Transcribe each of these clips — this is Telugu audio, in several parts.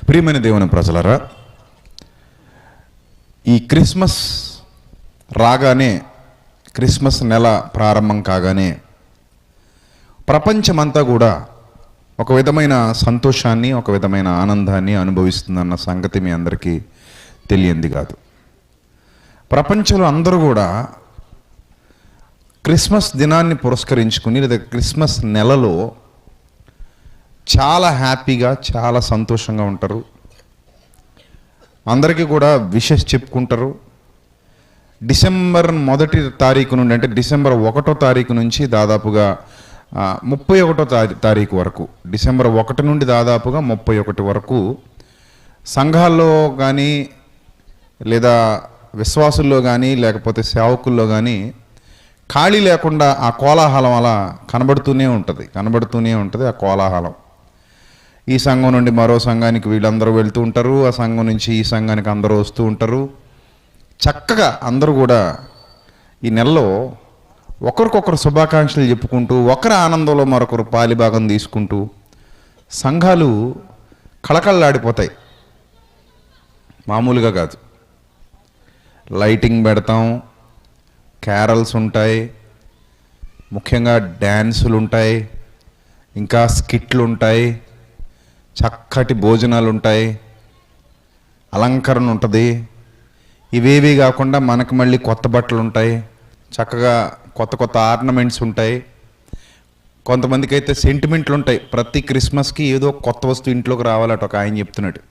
ప్రియమైన దేవుని ప్రజలారా, ఈ క్రిస్మస్ రాగానే, క్రిస్మస్ నెల ప్రారంభం కాగానే ప్రపంచమంతా కూడా ఒక విధమైన సంతోషాన్ని, ఒక విధమైన ఆనందాన్ని అనుభవిస్తుందన్న సంగతి మీ అందరికీ తెలియంది కాదు. ప్రపంచంలో అందరూ కూడా క్రిస్మస్ దినాన్ని పురస్కరించుకుని లేదా క్రిస్మస్ నెలలో చాలా హ్యాపీగా, చాలా సంతోషంగా ఉంటారు. అందరికీ కూడా విషెస్ చెప్పుకుంటారు. డిసెంబర్ 1వ తారీఖు నుండి, అంటే డిసెంబర్ 1వ తారీఖు నుంచి దాదాపుగా 31వ తారీఖు వరకు, డిసెంబర్ 1 నుండి దాదాపుగా 31 వరకు సంఘాల్లో కానీ లేదా విశ్వాసుల్లో కానీ లేకపోతే సేవకుల్లో కానీ ఖాళీ లేకుండా ఆ కోలాహలం అలా కనబడుతూనే ఉంటుంది ఆ కోలాహలం. ఈ సంఘం నుండి మరో సంఘానికి వీళ్ళందరూ వెళ్తూ ఉంటారు, ఆ సంఘం నుంచి ఈ సంఘానికి అందరూ వస్తూ ఉంటారు. చక్కగా అందరూ కూడా ఈ నెలలో ఒకరికొకరు శుభాకాంక్షలు చెప్పుకుంటూ, ఒకరి ఆనందంలో మరొకరు పాలిభాగం తీసుకుంటూ సంఘాలు కళకళలాడిపోతాయి. మామూలుగా కాదు. లైటింగ్ పెడతాం, క్యారల్స్ ఉంటాయి, ముఖ్యంగా డ్యాన్సులు ఉంటాయి, ఇంకా స్కిట్లు ఉంటాయి, చక్కటి భోజనాలు ఉంటాయి, అలంకరణ ఉంటుంది. ఇవేవి కాకుండా మనకు మళ్ళీ కొత్త బట్టలు ఉంటాయి, చక్కగా కొత్త కొత్త ఆర్నమెంట్స్ ఉంటాయి. కొంతమందికి అయితే సెంటిమెంట్లు ఉంటాయి. ప్రతి క్రిస్మస్కి ఏదో కొత్త వస్తువు ఇంట్లోకి రావాలట. ఒక ఆయన చెప్తున్నాడు,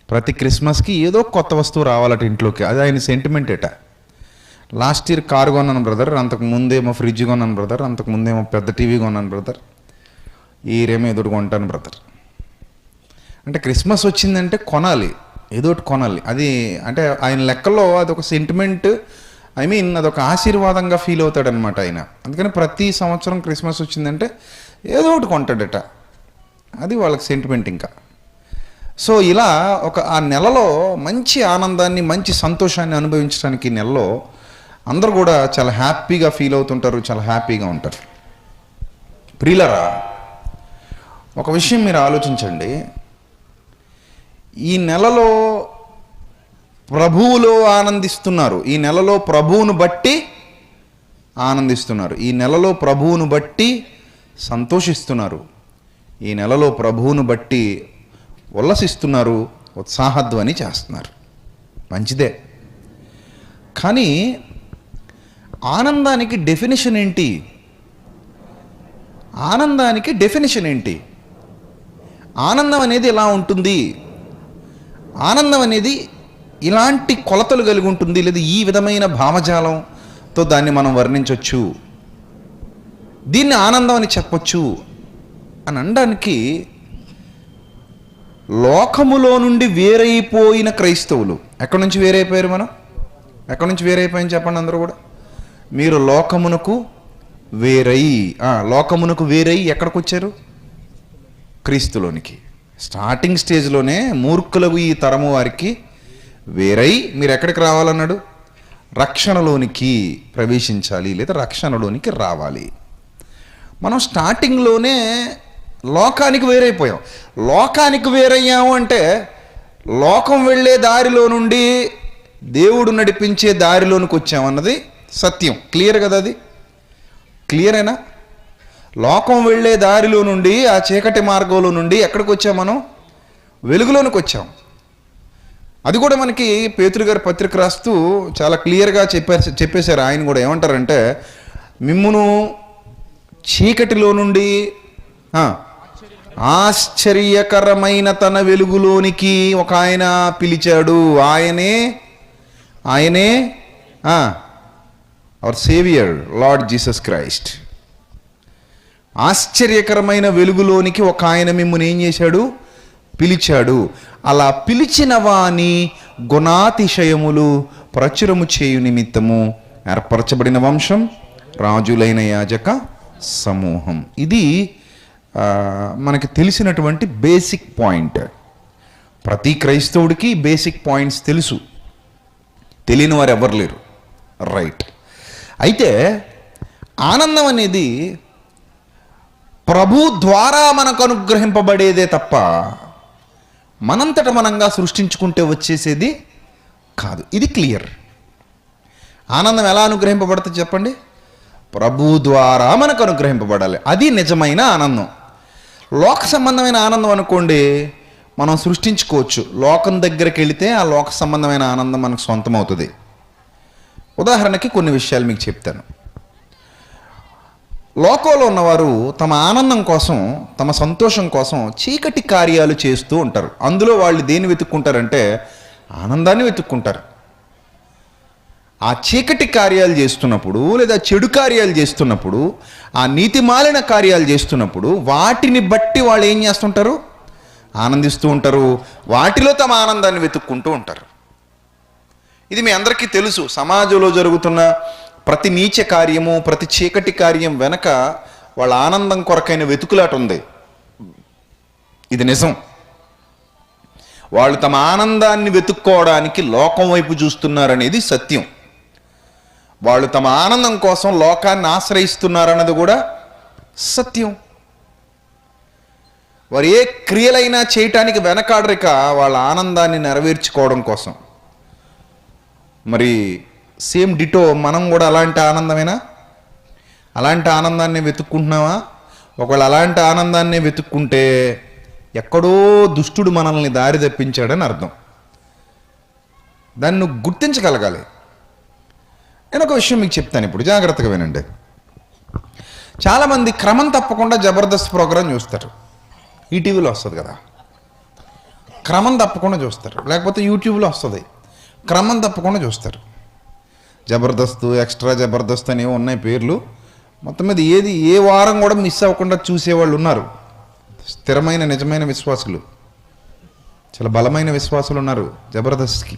ప్రతి క్రిస్మస్కి ఏదో కొత్త వస్తువు రావాలట ఇంట్లోకి. అది ఆయన సెంటిమెంట్ ఎట. లాస్ట్ ఇయర్ కారు కొన్నాను బ్రదర్, అంతకు ముందేమో ఫ్రిడ్జ్ కొన్నాను బ్రదర్, అంతకు ముందేమో పెద్ద టీవీ కొన్నాను బ్రదర్, ఈరేమో ఎదుటి కొంటాను బ్రదర్. అంటే క్రిస్మస్ వచ్చిందంటే కొనాలి, ఏదోటి కొనాలి. అది అంటే ఆయన లెక్కలో అదొక సెంటిమెంట్, అదొక ఆశీర్వాదంగా ఫీల్ అవుతాడనమాట ఆయన. అందుకని ప్రతి సంవత్సరం క్రిస్మస్ వచ్చిందంటే ఏదో ఒకటి కొంటాడట. అది వాళ్ళకి సెంటిమెంట్ ఇంకా. సో ఇలా ఆ నెలలో మంచి ఆనందాన్ని, మంచి సంతోషాన్ని అనుభవించడానికి నెలలో అందరూ కూడా చాలా హ్యాపీగా ఫీల్ అవుతుంటారు, చాలా హ్యాపీగా ఉంటారు. ప్రియులరా, ఒక విషయం మీరు ఆలోచించండి. ఈ నెలలో ప్రభువులో ఆనందిస్తున్నారు, ఈ నెలలో ప్రభువును బట్టి ఆనందిస్తున్నారు, ఈ నెలలో ప్రభువును బట్టి సంతోషిస్తున్నారు, ఈ నెలలో ప్రభువును బట్టి ఉల్లసిస్తున్నారు, ఉత్సాహధ్వని చేస్తున్నారు. మంచిదే. కానీ ఆనందానికి డెఫినేషన్ ఏంటి? ఆనందానికి డెఫినేషన్ ఏంటి? ఆనందం అనేది ఎలా ఉంటుంది? ఆనందం అనేది ఇలాంటి కొలతలు కలిగి ఉంటుంది, లేదా ఈ విధమైన భావజాలంతో దాన్ని మనం వర్ణించవచ్చు, దీన్ని ఆనందం అని చెప్పొచ్చు అని అనడానికి లోకములో నుండి వేరైపోయిన క్రైస్తవులు. ఎక్కడి నుంచి వేరైపోయారు? మనం ఎక్కడి నుంచి వేరైపోయాం చెప్పండి అందరూ కూడా. మీరు లోకమునకు వేరై ఎక్కడికి వచ్చారు? క్రీస్తులోనికి. స్టార్టింగ్ స్టేజ్లోనే మూర్ఖులకు ఈ తరము వారికి వేరై మీరు ఎక్కడికి రావాలన్నాడు? రక్షణలోనికి ప్రవేశించాలి, లేదా రక్షణలోనికి రావాలి. మనం స్టార్టింగ్లోనే లోకానికి వేరైపోయాం. లోకానికి వేరయ్యాము అంటే లోకం వెళ్ళే దారిలో నుండి దేవుడు నడిపించే దారిలోనికి వచ్చామన్నది సత్యం. క్లియర్ కదా? అది క్లియరేనా? లోకం వెళ్ళే దారిలో నుండి, ఆ చీకటి మార్గంలో నుండి ఎక్కడికి వచ్చాం? మనం వెలుగులోనికి వచ్చాం. అది కూడా మనకి పేతురు గారి పత్రిక రాస్తూ చాలా క్లియర్గా చెప్పేశారు. ఆయన కూడా ఏమంటారంటే, మిమ్మును చీకటిలో నుండి ఆశ్చర్యకరమైన తన వెలుగులోనికి ఒక ఆయన పిలిచాడు. ఆయనే our saviour lord Jesus Christ. ఆశ్చర్యకరమైన వెలుగులోనికి ఒక ఆయన మిమ్మల్ని ఏం చేశాడు? పిలిచాడు. అలా పిలిచిన వాని గుణాతిశయములు ప్రచురము చేయు నిమిత్తము ఏర్పరచబడిన వంశం, రాజులైన యాజక సమూహం. ఇది మనకి తెలిసినటువంటి బేసిక్ పాయింట్. ప్రతి క్రైస్తవుడికి బేసిక్ పాయింట్స్ తెలుసు, తెలియని వారు ఎవరు లేరు. రైట్. అయితే ఆనందం అనేది ప్రభు ద్వారా మనకు అనుగ్రహింపబడేదే తప్ప మనంతట మనంగా సృష్టించుకుంటే వచ్చేసేది కాదు. ఇది క్లియర్. ఆనందం ఎలా అనుగ్రహింపబడుతుంది చెప్పండి? ప్రభు ద్వారా మనకు అనుగ్రహింపబడాలి. అది నిజమైన ఆనందం. లోక సంబంధమైన ఆనందం అనుకోండి, మనం సృష్టించుకోవచ్చు. లోకం దగ్గరికి వెళితే ఆ లోక సంబంధమైన ఆనందం మనకు సొంతం అవుతుంది. ఉదాహరణకి కొన్ని విషయాలు మీకు చెప్తాను. లోకంలో ఉన్నవారు తమ ఆనందం కోసం, తమ సంతోషం కోసం చీకటి కార్యాలు చేస్తూ ఉంటారు. అందులో వాళ్ళు దేన్ని వెతుక్కుంటారంటే ఆనందాన్ని వెతుక్కుంటారు. ఆ చీకటి కార్యాలు చేస్తున్నప్పుడు, లేదా చెడు కార్యాలు చేస్తున్నప్పుడు, ఆ నీతిమాలిన కార్యాలు చేస్తున్నప్పుడు వాటిని బట్టి వాళ్ళు ఏం చేస్తుంటారు? ఆనందిస్తూ ఉంటారు. వాటిలో తమ ఆనందాన్ని వెతుక్కుంటూ ఉంటారు. ఇది మీ అందరికీ తెలుసు. సమాజంలో జరుగుతున్న ప్రతి నీచ కార్యము, ప్రతి చీకటి కార్యం వెనక వాళ్ళ ఆనందం కొరకైన వెతుకులాట ఉంది. ఇది నిజం. వాళ్ళు తమ ఆనందాన్ని వెతుక్కోవడానికి లోకం వైపు చూస్తున్నారనేది సత్యం. వాళ్ళు తమ ఆనందం కోసం లోకాన్ని ఆశ్రయిస్తున్నారన్నది కూడా సత్యం. వారు ఏ క్రియలైనా చేయటానికి వెనకాడరిక వాళ్ళ ఆనందాన్ని నెరవేర్చుకోవడం కోసం. మరి సేమ్ డిటో మనం కూడా అలాంటి ఆనందాన్ని వెతుక్కుంటున్నావా? ఒకవేళ అలాంటి ఆనందాన్ని వెతుక్కుంటే ఎక్కడో దుష్టుడు మనల్ని దారి తప్పించాడని అర్థం. దాన్ని నువ్వు గుర్తించగలగాలి. నేను ఒక విషయం మీకు చెప్తాను, ఇప్పుడు జాగ్రత్తగా వినండి. చాలామంది క్రమం తప్పకుండా జబర్దస్త్ ప్రోగ్రాం చూస్తారు. ఈటీవీలో వస్తుంది కదా, క్రమం తప్పకుండా చూస్తారు. లేకపోతే యూట్యూబ్లో వస్తుంది, క్రమం తప్పకుండా చూస్తారు. జబర్దస్త్, ఎక్స్ట్రా జబర్దస్త్ అనేవి ఉన్నాయి పేర్లు. మొత్తం మీద ఏ వారం కూడా మిస్ అవ్వకుండా చూసేవాళ్ళు ఉన్నారు. స్థిరమైన నిజమైన విశ్వాసులు, చాలా బలమైన విశ్వాసులు ఉన్నారు జబర్దస్త్కి.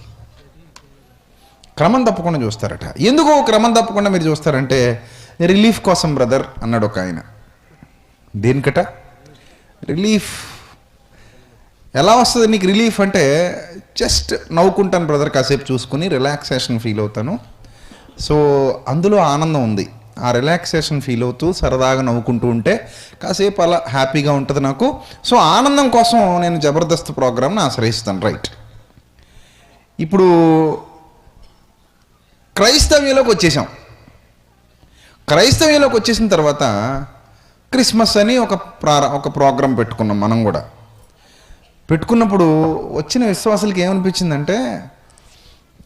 క్రమం తప్పకుండా చూస్తారట. ఎందుకు క్రమం తప్పకుండా మీరు చూస్తారంటే, రిలీఫ్ కోసం బ్రదర్ అన్నాడు ఒక ఆయన. దేనికట రిలీఫ్? ఎలా వస్తుంది నీకు రిలీఫ్ అంటే, జస్ట్ నవ్వుకుంటాను బ్రదర్, కాసేపు చూసుకుని రిలాక్సేషన్ ఫీల్ అవుతాను. సో అందులో ఆనందం ఉంది. ఆ రిలాక్సేషన్ ఫీల్ అవుతూ సరదాగా నవ్వుకుంటూ ఉంటే కాసేపు అలా హ్యాపీగా ఉంటుంది నాకు. సో ఆనందం కోసం నేను జబర్దస్త్ ప్రోగ్రామ్ని ఆశ్రయిస్తాను. రైట్. ఇప్పుడు క్రైస్తవ్యంలోకి వచ్చేసాం. క్రైస్తవ్యంలోకి వచ్చేసిన తర్వాత క్రిస్మస్ అని ఒక ప్రోగ్రాం పెట్టుకున్నాం. మనం కూడా పెట్టుకున్నప్పుడు వచ్చిన విశ్వాసులకి ఏమనిపించిందంటే,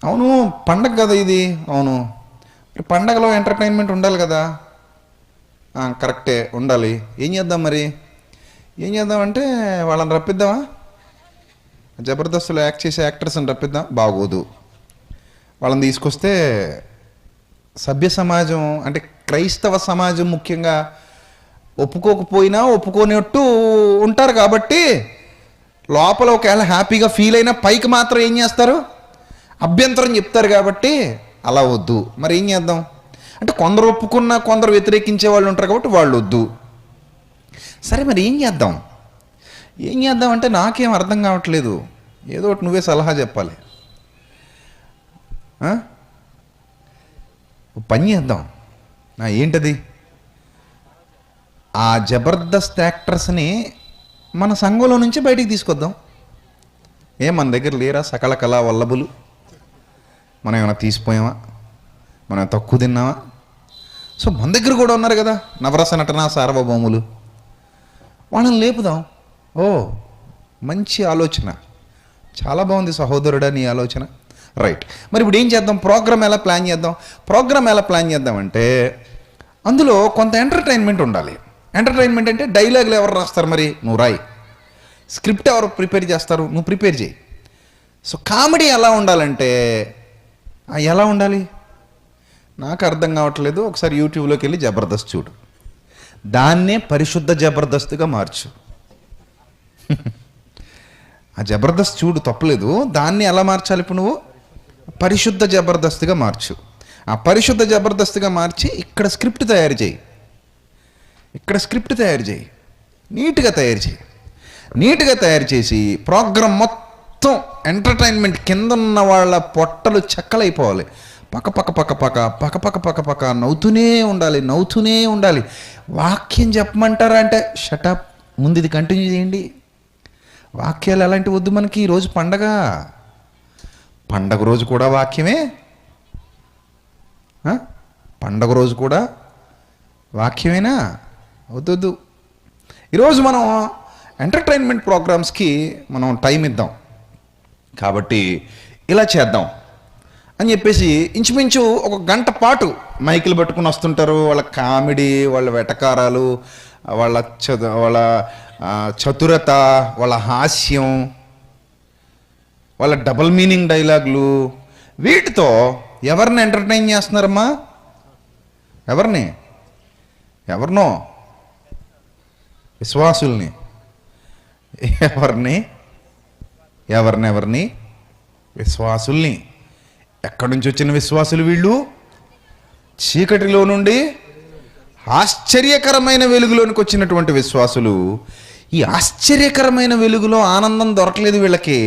అవును పండగ కదా ఇది, అవును పండగలో ఎంటర్టైన్మెంట్ ఉండాలి కదా, కరెక్టే ఉండాలి. ఏం చేద్దాం మరి? ఏం చేద్దామంటే వాళ్ళని రప్పిద్దామా? జబర్దస్త్లో యాక్ట్ చేసే యాక్టర్స్ని రప్పిద్దాం? బాగోదు. వాళ్ళని తీసుకొస్తే సభ్య సమాజం అంటే క్రైస్తవ సమాజం ముఖ్యంగా ఒప్పుకోకపోయినా ఒప్పుకోనట్టు ఉంటారు. కాబట్టి లోపల ఒకవేళ హ్యాపీగా ఫీల్ అయినా పైకి మాత్రం ఏం చేస్తారు? అభ్యంతరం చెప్తారు. కాబట్టి అలా వద్దు. మరి ఏం చేద్దాం అంటే, కొందరు ఒప్పుకున్నా కొందరు వ్యతిరేకించే వాళ్ళు ఉంటారు కాబట్టి వాళ్ళు వద్దు. సరే మరి ఏం చేద్దాం అంటే నాకేం అర్థం కావట్లేదు. ఏదో ఒకటి నువ్వే సలహా చెప్పాలి. పని చేద్దాం. ఏంటది? ఆ జబర్దస్త్ యాక్టర్స్ని మన సంఘంలో నుంచి బయటికి తీసుకొద్దాం. మన దగ్గర లేరా సకల కళా వల్లభులు? మనం ఏమైనా తీసిపోయామా? మనం తక్కువ తిన్నామా? సో మన దగ్గర కూడా ఉన్నారు కదా నవరస నటన సార్వభౌములు. వాళ్ళని లేపుదాం. ఓ మంచి ఆలోచన, చాలా బాగుంది సహోదరుడా నీ ఆలోచన. రైట్. మరి ఇప్పుడు ఏం చేద్దాం? ప్రోగ్రామ్ ఎలా ప్లాన్ చేద్దాం అంటే, అందులో కొంత ఎంటర్టైన్మెంట్ ఉండాలి. ఎంటర్టైన్మెంట్ అంటే డైలాగులు ఎవరు రాస్తారు? మరి నువ్వు రాయి. స్క్రిప్ట్ ఎవరు ప్రిపేర్ చేస్తారు? నువ్వు ప్రిపేర్ చేయి. సో కామెడీ ఎలా ఉండాలంటే, ఎలా ఉండాలి నాకు అర్థం కావట్లేదు. ఒకసారి యూట్యూబ్లోకి వెళ్ళి జబర్దస్త్ చూడు. దాన్నే పరిశుద్ధ జబర్దస్త్గా మార్చు. ఆ జబర్దస్త్ చూడు, తప్పలేదు. దాన్ని ఎలా మార్చాలి ఇప్పుడు నువ్వు? పరిశుద్ధ జబర్దస్త్గా మార్చు. ఆ పరిశుద్ధ జబర్దస్త్గా మార్చి ఇక్కడ స్క్రిప్ట్ తయారు చేయి. నీట్గా తయారు చేసి ప్రోగ్రాం మొత్తం ఎంటర్టైన్మెంట్ కింద ఉన్న వాళ్ళ పొట్టలు చెక్కలైపోవాలి. పక్క నవ్వుతూనే ఉండాలి. వాక్యం చెప్పమంటారా అంటే షటప్, ముందు ఇది కంటిన్యూ చేయండి. వాక్యాలు ఎలాంటి వద్దు మనకి. ఈరోజు పండగ రోజు కూడా వాక్యమే. పండగ రోజు కూడా వాక్యమేనా? వద్దు. ఈరోజు మనం ఎంటర్టైన్మెంట్ ప్రోగ్రామ్స్కి మనం టైం ఇద్దాం. కాబట్టి ఇలా చేద్దాం అని చెప్పేసి ఇంచుమించు ఒక గంట పాటు మైకులు పట్టుకుని వస్తుంటారు. వాళ్ళ కామెడీ, వాళ్ళ వెటకారాలు, వాళ్ళ చతురత, వాళ్ళ హాస్యం, వాళ్ళ డబుల్ మీనింగ్ డైలాగులు, వీటితో ఎవరిని ఎంటర్టైన్ చేస్తున్నారమ్మా? ఎవరినో విశ్వాసుల్ని. ఎవరిని విశ్వాసుల్ని. ఎక్కడి నుంచి వచ్చిన విశ్వాసులు వీళ్ళు? చీకటిలో నుండి ఆశ్చర్యకరమైన వెలుగులోనికి వచ్చినటువంటి విశ్వాసులు. ఈ ఆశ్చర్యకరమైన వెలుగులో ఆనందం దొరకలేదు వీళ్ళకి.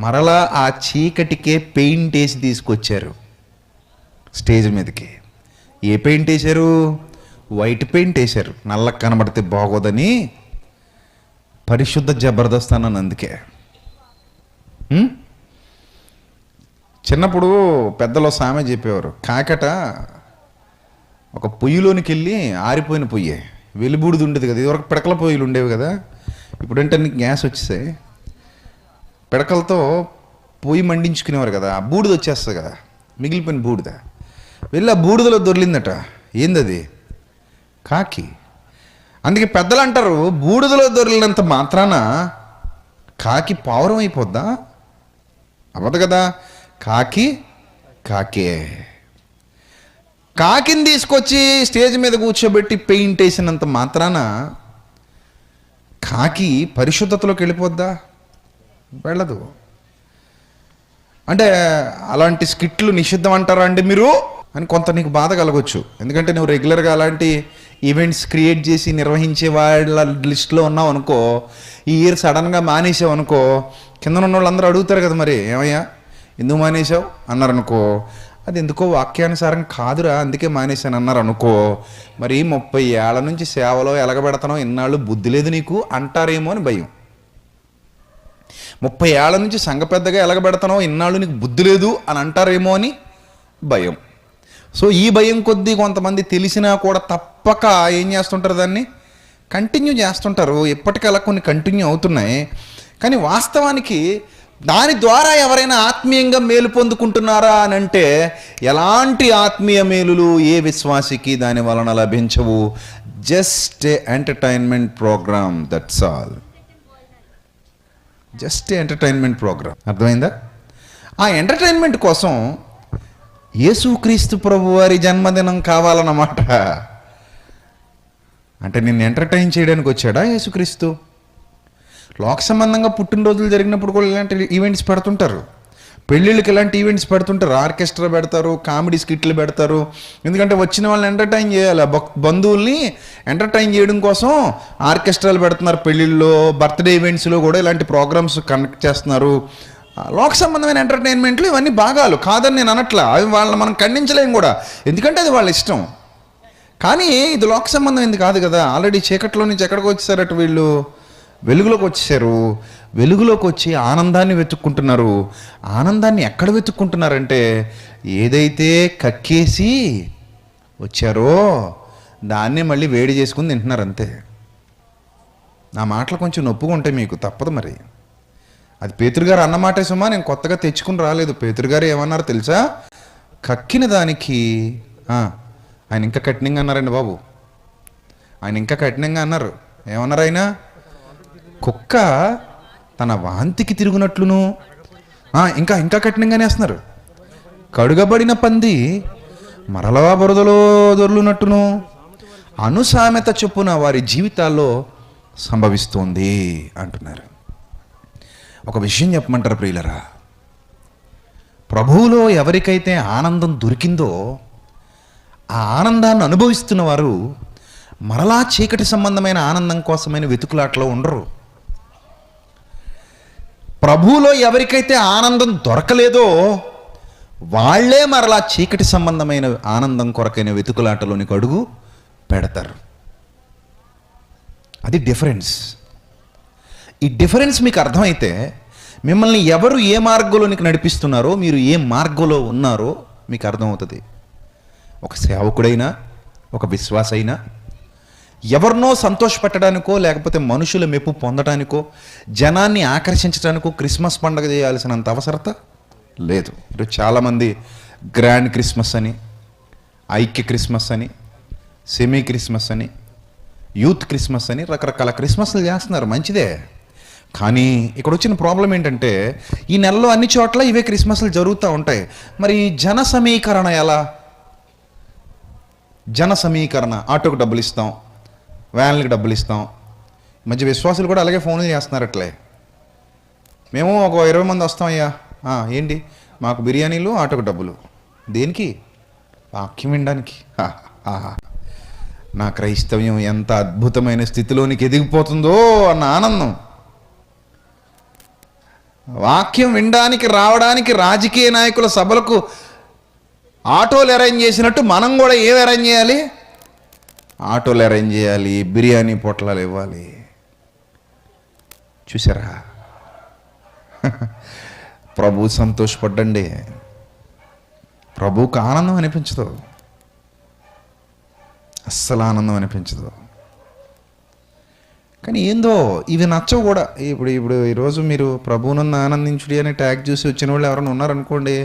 మరలా ఆ చీకటికే పెయింట్ వేసి తీసుకొచ్చారు స్టేజ్ మీదకి. ఏ పెయింట్ వేశారు? వైట్ పెయింట్ వేశారు. నల్లకి కనబడితే బాగోదని పరిశుద్ధ జబర్దస్త్ అన్నాను. అందుకే చిన్నప్పుడు పెద్దలో సామె చెప్పేవారు, కాకట ఒక పొయ్యిలోనికి వెళ్ళి ఆరిపోయిన పొయ్యే, వెలుబూడిది ఉండేది కదా. ఇదివరకు పిడకల పొయ్యిలు ఉండేవి కదా. ఇప్పుడంటే నీకు గ్యాస్ వచ్చేసాయి. పిడకలతో పొయ్యి మండించుకునేవారు కదా. ఆ బూడిద వచ్చేస్తుంది కదా, మిగిలిపోయిన బూడిద. వెళ్ళి ఆ బూడిదలో దొరికిందట. ఏందది? కాకి. అందుకే పెద్దలు అంటారు, బూడిదలో దొరికినంత మాత్రాన కాకి పావురం అయిపోద్దా? అవ్వదు కదా. కాకే. కాకిని తీసుకొచ్చి స్టేజ్ మీద కూర్చోబెట్టి పెయింట్ వేసినంత మాత్రాన కాకి పరిశుద్ధతలోకి వెళ్ళిపోద్దా? వెళ్ళదు. అంటే అలాంటి స్కిట్లు నిషిద్ధం అంటారా అండి మీరు అని కొంత నీకు బాధ కలగొచ్చు. ఎందుకంటే నువ్వు రెగ్యులర్గా అలాంటి ఈవెంట్స్ క్రియేట్ చేసి నిర్వహించే వాళ్ళ లిస్ట్లో ఉన్నావు అనుకో, ఈ ఇయర్ సడన్గా మానేసావు అనుకో, కింద ఉన్న వాళ్ళందరూ అడుగుతారు కదా, మరి ఏమయ్యా ఎందుకు మానేసావు అన్నారనుకో. అది ఎందుకో వాక్యానుసారం కాదురా అందుకే మానేశాను అన్నారు అనుకో, మరి 30 ఏళ్ల నుంచి సేవలో ఎలగబెడతానో ఇన్నాళ్ళు బుద్ధి లేదు నీకు అంటారేమో అని భయం. 30 ఏళ్ల నుంచి సంఘ పెద్దగా ఎలగబెడతానో ఇన్నాళ్ళు నీకు బుద్ధి లేదు అని అంటారేమో అని భయం. సో ఈ భయం కొద్దీ కొంతమంది తెలిసినా కూడా తప్పక ఏం చేస్తుంటారు, దాన్ని కంటిన్యూ చేస్తుంటారు. ఎప్పటికలా కొన్ని కంటిన్యూ అవుతున్నాయి. కానీ వాస్తవానికి దాని ద్వారా ఎవరైనా ఆత్మీయంగా మేలు పొందుకుంటున్నారా అని అంటే ఎలాంటి ఆత్మీయ మేలులు ఏ విశ్వాసికి దాని వలన లభించవు. Just entertainment program, that's all. Just entertainment program. అర్థమైందా? ఆ ఎంటర్టైన్మెంట్ కోసం యేసుక్రీస్తు ప్రభు వారి జన్మదినం కావాలన్నమాట. అంటే నిన్ను ఎంటర్టైన్ చేయడానికి వచ్చాడా యేసుక్రీస్తు? లోక సంబంధంగా పుట్టినరోజులు జరిగినప్పుడు కూడా ఇలాంటి ఈవెంట్స్ పెడుతుంటారు. పెళ్ళిళ్ళకి ఇలాంటి ఈవెంట్స్ పెడుతుంటారు. ఆర్కెస్ట్రా పెడతారు, కామెడీ స్కిట్లు పెడతారు. ఎందుకంటే వచ్చిన వాళ్ళని ఎంటర్టైన్ చేయాలి. బంధువుల్ని ఎంటర్టైన్ చేయడం కోసం ఆర్కెస్ట్రాలు పెడుతున్నారు. పెళ్ళిళ్ళలో, బర్త్డే ఈవెంట్స్లో కూడా ఇలాంటి ప్రోగ్రామ్స్ కండక్ట్ చేస్తున్నారు. లోక సంబంధమైన ఎంటర్టైన్మెంట్లు ఇవన్నీ భాగాలు కాదని నేను అనట్లా. అవి వాళ్ళని మనం ఖండించలేం కూడా, ఎందుకంటే అది వాళ్ళ ఇష్టం. కానీ ఇది లోక సంబంధం కాదు కదా. ఆల్రెడీ చీకట్లో నుంచి ఎక్కడికి వచ్చేసారట వీళ్ళు? వెలుగులోకి వచ్చేసారు. వెలుగులోకి వచ్చి ఆనందాన్ని వెతుక్కుంటున్నారు. ఆనందాన్ని ఎక్కడ వెతుక్కుంటున్నారంటే ఏదైతే కక్కేసి వచ్చారో దాన్నే మళ్ళీ వేడి చేసుకుని తింటున్నారు అంతే. నా మాటలు కొంచెం నొప్పుగా ఉంటాయి మీకు, తప్పదు మరి. అది పేతురుగారు అన్నమాటే సుమా, నేను కొత్తగా తెచ్చుకుని రాలేదు. పేతురుగారు ఏమన్నారు తెలుసా? కక్కిన దానికి ఆయన ఇంకా కఠినంగా అన్నారండి బాబు. ఆయన ఇంకా కఠినంగా అన్నారు. ఏమన్నారు ఆయన? కుక్క తన వాంతికి తిరుగునట్లును, ఇంకా ఇంకా కఠినంగానే వేస్తున్నారు. కడుగబడిన పంది మరలా బురదలో దొర్లునట్టును అనుసామెత చొప్పున వారి జీవితాల్లో సంభవిస్తుంది అంటున్నారు. ఒక విషయం చెప్పమంటారు ప్రియులరా, ప్రభువులో ఎవరికైతే ఆనందం దొరికిందో ఆ ఆనందాన్ని అనుభవిస్తున్న వారు మరలా చీకటి సంబంధమైన ఆనందం కోసమైన వెతుకులాట్లో ఉండరు. ప్రభువులో ఎవరికైతే ఆనందం దొరకలేదో వాళ్లే మరలా చీకటి సంబంధమైన ఆనందం కొరకైన వెతుకులాటలోనికి అడుగు పెడతారు. అది డిఫరెన్స్. ఈ డిఫరెన్స్ మీకు అర్థమైతే మిమ్మల్ని ఎవరు ఏ మార్గంలోనికి నడిపిస్తున్నారో, మీరు ఏ మార్గంలో ఉన్నారో మీకు అర్థమవుతుంది. ఒక సేవకుడైనా, ఒక విశ్వాసైనా, ఎవరినో సంతోషపెట్టడానికో లేకపోతే మనుషుల మెప్పు పొందడానికో, జనాన్ని ఆకర్షించడానికో క్రిస్మస్ పండుగ చేయాల్సినంత అవసరత లేదు. ఇప్పుడు చాలామంది గ్రాండ్ క్రిస్మస్ అని, ఐక్య క్రిస్మస్ అని, సెమీ క్రిస్మస్ అని, యూత్ క్రిస్మస్ అని రకరకాల క్రిస్మస్లు చేస్తున్నారు, మంచిదే. కానీ ఇక్కడ వచ్చిన ప్రాబ్లం ఏంటంటే ఈ నెలలో అన్ని చోట్ల ఇవే క్రిస్మస్లు జరుగుతూ ఉంటాయి. మరి జన సమీకరణ ఎలా? జన సమీకరణ, ఆటోకి డబ్బులు ఇస్తాం, వ్యాన్లకి డబ్బులు ఇస్తాం. మధ్య విశ్వాసులు కూడా అలాగే ఫోన్లు చేస్తున్నారు. అట్లే మేము ఒక 20 మంది వస్తామయ్యా, ఏంటి మాకు బిర్యానీలు, ఆటోకి డబ్బులు, దేనికి? వాక్యం వినడానికి. నా క్రైస్తవ్యం ఎంత అద్భుతమైన స్థితిలోనికి ఎదిగిపోతుందో అన్న ఆనందం. వాక్యం వినడానికి రావడానికి రాజకీయ నాయకుల సభలకు ఆటోలు అరేంజ్ చేసినట్టు మనం కూడా ఏం అరేంజ్ చేయాలి? ఆటోలు అరేంజ్ చేయాలి, బిర్యానీ పొట్లాలు ఇవ్వాలి. చూసారా? ప్రభు సంతోషపడ్డండి. ప్రభువుకు ఆనందం అనిపించదు, అస్సలు ఆనందం అనిపించదు. కానీ ఏందో ఇవి నచ్చవు కూడా. ఇప్పుడు ఈరోజు మీరు ప్రభువునన్ను ఆనందించుడి అని ట్యాగ్ చూసి వచ్చిన వాళ్ళు ఎవరైనా ఉన్నారనుకోండి,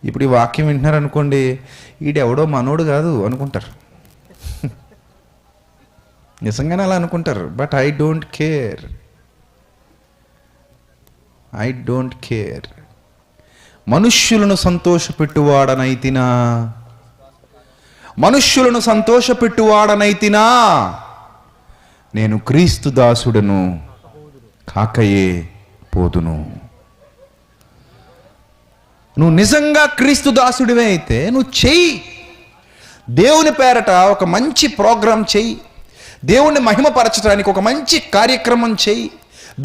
ఇప్పుడు ఈ వాక్యం వింటున్నారనుకోండి, ఈడెవడో మనోడు కాదు అనుకుంటారు. నిజంగానే అలా అనుకుంటారు. But I don't care. మనుష్యులను సంతోషపెట్టువాడనైతినా, నేను క్రీస్తు దాసుడను కాకయే పోదును. నువ్వు నిజంగా క్రీస్తు దాసుడివే అయితే నువ్వు చెయ్యి. దేవుని పేరట ఒక మంచి ప్రోగ్రాం చెయ్యి. దేవుణ్ణి మహిమపరచడానికి ఒక మంచి కార్యక్రమం చెయ్యి.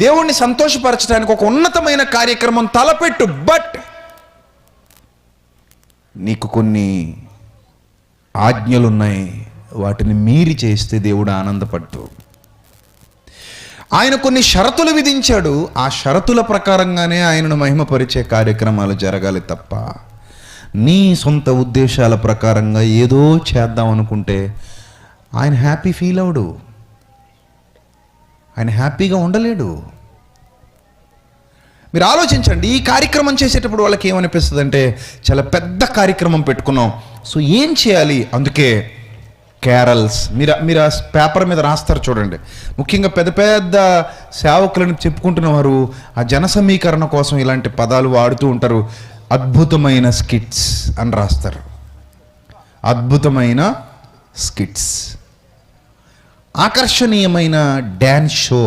దేవుణ్ణి సంతోషపరచడానికి ఒక ఉన్నతమైన కార్యక్రమం తలపెట్టు. బట్ నీకు కొన్ని ఆజ్ఞలున్నాయి, వాటిని మీరి చేస్తే దేవుడు ఆనందపడ్డు. ఆయన కొన్ని షరతులు విధించాడు, ఆ షరతుల ప్రకారంగానే ఆయనను మహిమపరిచే కార్యక్రమాలు జరగాలి తప్ప నీ సొంత ఉద్దేశాల ప్రకారంగా ఏదో చేద్దాం అనుకుంటే ఆయన హ్యాపీ ఫీల్ అవడు, ఆయన హ్యాపీగా ఉండలేడు. మీరు ఆలోచించండి. ఈ కార్యక్రమం చేసేటప్పుడు వాళ్ళకి ఏమనిపిస్తుంది అంటే చాలా పెద్ద కార్యక్రమం పెట్టుకున్నాం, సో ఏం చేయాలి? అందుకే క్యారల్స్ మీరు ఆ పేపర్ మీద రాస్తారు చూడండి. ముఖ్యంగా పెద్ద పెద్ద సేవకులను చెప్పుకుంటున్న వారు ఆ జన సమీకరణ కోసం ఇలాంటి పదాలు వాడుతూ ఉంటారు. అద్భుతమైన స్కిట్స్ అని రాస్తారు. అద్భుతమైన స్కిట్స్, ఆకర్షణీయమైన డ్యాన్స్ షో,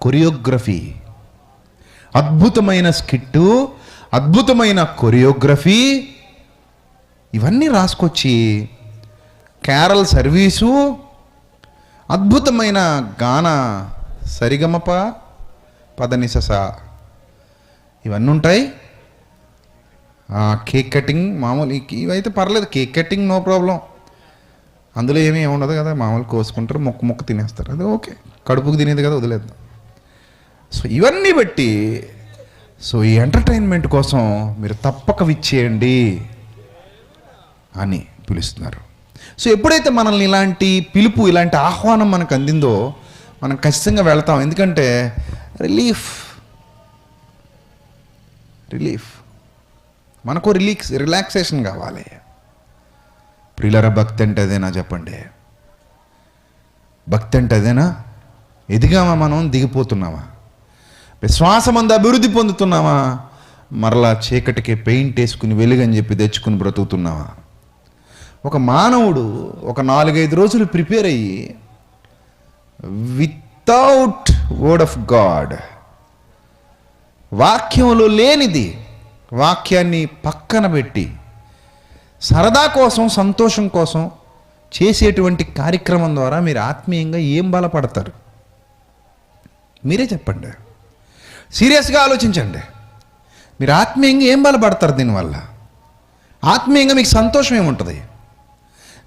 కొరియోగ్రఫీ, అద్భుతమైన స్కిట్టు, అద్భుతమైన కొరియోగ్రఫీ, ఇవన్నీ రాసుకొచ్చి క్యారల్ సర్వీసు, అద్భుతమైన గాన సరిగమప పదనిసస, ఇవన్నీ ఉంటాయి. కేక్ కటింగ్ మామూలు, ఇవైతే పర్లేదు, కేక్ కటింగ్ నో ప్రాబ్లం, అందులో ఏమీ ఉండదు కదా, మామూలు కోసుకుంటారు, మొక్క తినేస్తారు, అది ఓకే, కడుపుకు తినేది కదా, వదిలేద్దాం. సో ఇవన్నీ బట్టి ఈ ఎంటర్టైన్మెంట్ కోసం మీరు తప్పక విచ్చేయండి అని పిలుస్తున్నారు. సో ఎప్పుడైతే మనల్ని ఇలాంటి పిలుపు, ఇలాంటి ఆహ్వానం మనకు అందిందో మనం ఖచ్చితంగా వెళ్తాం. ఎందుకంటే రిలీఫ్ మనకు రిలాక్సేషన్ కావాలి. ప్రియులారా, భక్తి అంటే అదేనా చెప్పండి? భక్తి అంటే అదేనా? ఎదిగామా మనం? దిగిపోతున్నామా? విశ్వాసమందు అభివృద్ధి పొందుతున్నామా? మరలా చీకటికి పెయింట్ వేసుకుని వెలుగని చెప్పి తెచ్చుకుని బ్రతుకుతున్నావా? ఒక మానవుడు ఒక 4-5 రోజులు ప్రిపేర్ అయ్యి వితౌట్ వర్డ్ ఆఫ్ గాడ్, వాక్యంలో లేనిది వాక్యాన్ని పక్కన పెట్టి సరదా కోసం, సంతోషం కోసం చేసేటువంటి కార్యక్రమం ద్వారా మీరు ఆత్మీయంగా ఏం బలపడతారు? మీరే చెప్పండి. సీరియస్గా ఆలోచించండి. మీరు ఆత్మీయంగా ఏం బలపడతారు దీనివల్ల? ఆత్మీయంగా మీకు సంతోషం ఏముంటుంది?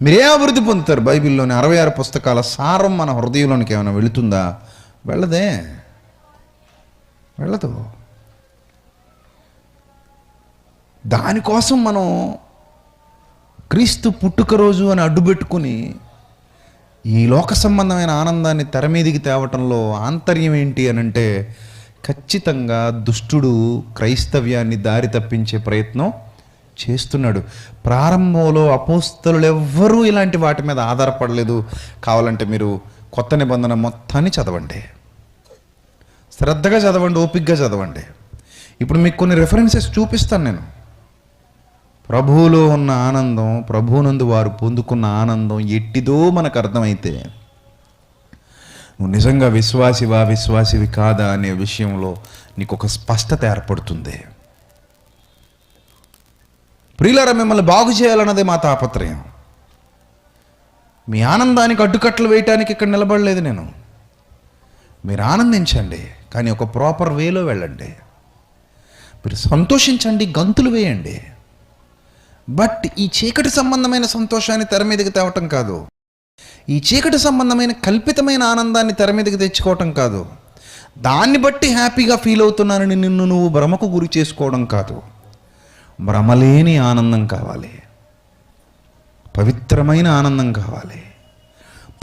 మీరే అభివృద్ధి పొందుతారు? బైబిల్లోని 66 పుస్తకాల సారం మన హృదయంలోనికి ఏమైనా వెళుతుందా? వెళ్ళదు. దానికోసం మనం క్రీస్తు పుట్టుక రోజు అని అడ్డుపెట్టుకుని ఈ లోక సంబంధమైన ఆనందాన్ని తెర మీదికి తేవటంలో ఆంతర్యం ఏంటి అని అంటే, ఖచ్చితంగా దుష్టుడు క్రైస్తవ్యాన్ని దారి తప్పించే ప్రయత్నం చేస్తున్నాడు. ప్రారంభంలో అపోస్తలులు ఎవ్వరూ ఇలాంటి వాటి మీద ఆధారపడలేదు. కావాలంటే మీరు కొత్త నిబంధన మొత్తాన్ని చదవండి, శ్రద్ధగా చదవండి, ఓపికగా చదవండి. ఇప్పుడు మీకు కొన్ని రెఫరెన్సెస్ చూపిస్తాను నేను. ప్రభువులో ఉన్న ఆనందం, ప్రభువునందు వారు పొందుకున్న ఆనందం ఎట్టిదో మనకు అర్థమైతే నువ్వు నిజంగా విశ్వాసివి కాదా అనే విషయంలో నీకు ఒక స్పష్టత ఏర్పడుతుంది. ప్రియులారా, మిమ్మల్ని బాగు చేయాలన్నదే మా తాపత్రయం. మీ ఆనందానికి అడ్డుకట్టలు వేయటానికి ఇక్కడ నిలబడలేదు నేను. మీరు ఆనందించండి, కానీ ఒక ప్రాపర్ వేలో వెళ్ళండి. మీరు సంతోషించండి, గంతులు వేయండి. బట్ ఈ చీకటి సంబంధమైన సంతోషాన్ని తెర మీదకి తేవటం కాదు, ఈ చీకటి సంబంధమైన కల్పితమైన ఆనందాన్ని తెర మీదకి తెచ్చుకోవటం కాదు, దాన్ని బట్టి హ్యాపీగా ఫీల్ అవుతున్నానని నిన్ను నువ్వు భ్రమకు గురి చేసుకోవడం కాదు. భ్రమలేని ఆనందం కావాలి, పవిత్రమైన ఆనందం కావాలి,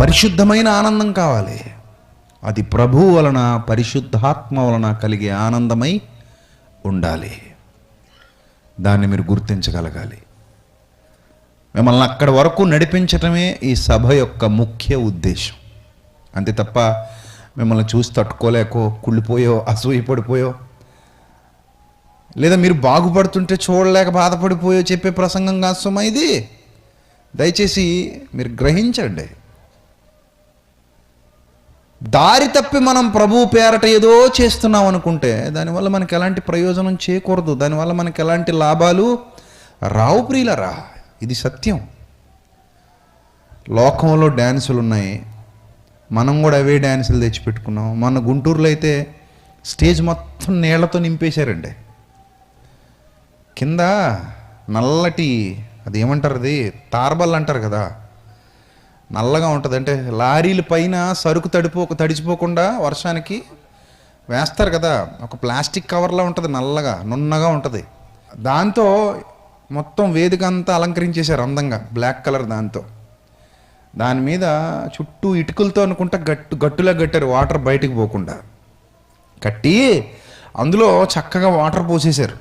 పరిశుద్ధమైన ఆనందం కావాలి. అది ప్రభువు వలన, పరిశుద్ధాత్మ వలన కలిగే ఆనందమై ఉండాలి. దాన్ని మీరు గుర్తించగలగాలి. మిమ్మల్ని అక్కడి వరకు నడిపించటమే ఈ సభ యొక్క ముఖ్య ఉద్దేశం. అంతే తప్ప మిమ్మల్ని చూసి తట్టుకోలేకో, కుళ్ళిపోయో, అసూయపడిపోయో, లేదా మీరు బాగుపడుతుంటే చూడలేక బాధపడిపోయో చెప్పే ప్రసంగం కాదు సుమా ఇది. దయచేసి మీరు గ్రహించండి. దారి తప్పి మనం ప్రభువు పేరట ఏదో చేస్తున్నాం అనుకుంటే దానివల్ల మనకి ఎలాంటి ప్రయోజనం చేకూరదు, దానివల్ల మనకి ఎలాంటి లాభాలు రావు. ప్రియులరా, ఇది సత్యం. లోకంలో డ్యాన్సులు ఉన్నాయి, మనం కూడా అవే డ్యాన్సులు తెచ్చిపెట్టుకున్నాం. మన గుంటూరులో అయితే స్టేజ్ మొత్తం నీళ్లతో నింపేశారండి. కింద నల్లటి, అది ఏమంటారు, అది తార్బల్ అంటారు కదా, నల్లగా ఉంటుంది. అంటే లారీల పైన సరుకు తడిచిపోకుండా వర్షానికి వేస్తారు కదా, ఒక ప్లాస్టిక్ కవర్లా ఉంటుంది, నల్లగా నున్నగా ఉంటుంది. దాంతో మొత్తం వేదిక అంతా అలంకరించేశారు అందంగా, బ్లాక్ కలర్. దాని మీద చుట్టూ ఇటుకలతో అనుకుంటా గట్టులా కట్టారు, వాటర్ బయటికి పోకుండా కట్టి అందులో చక్కగా వాటర్ పోసేశారు.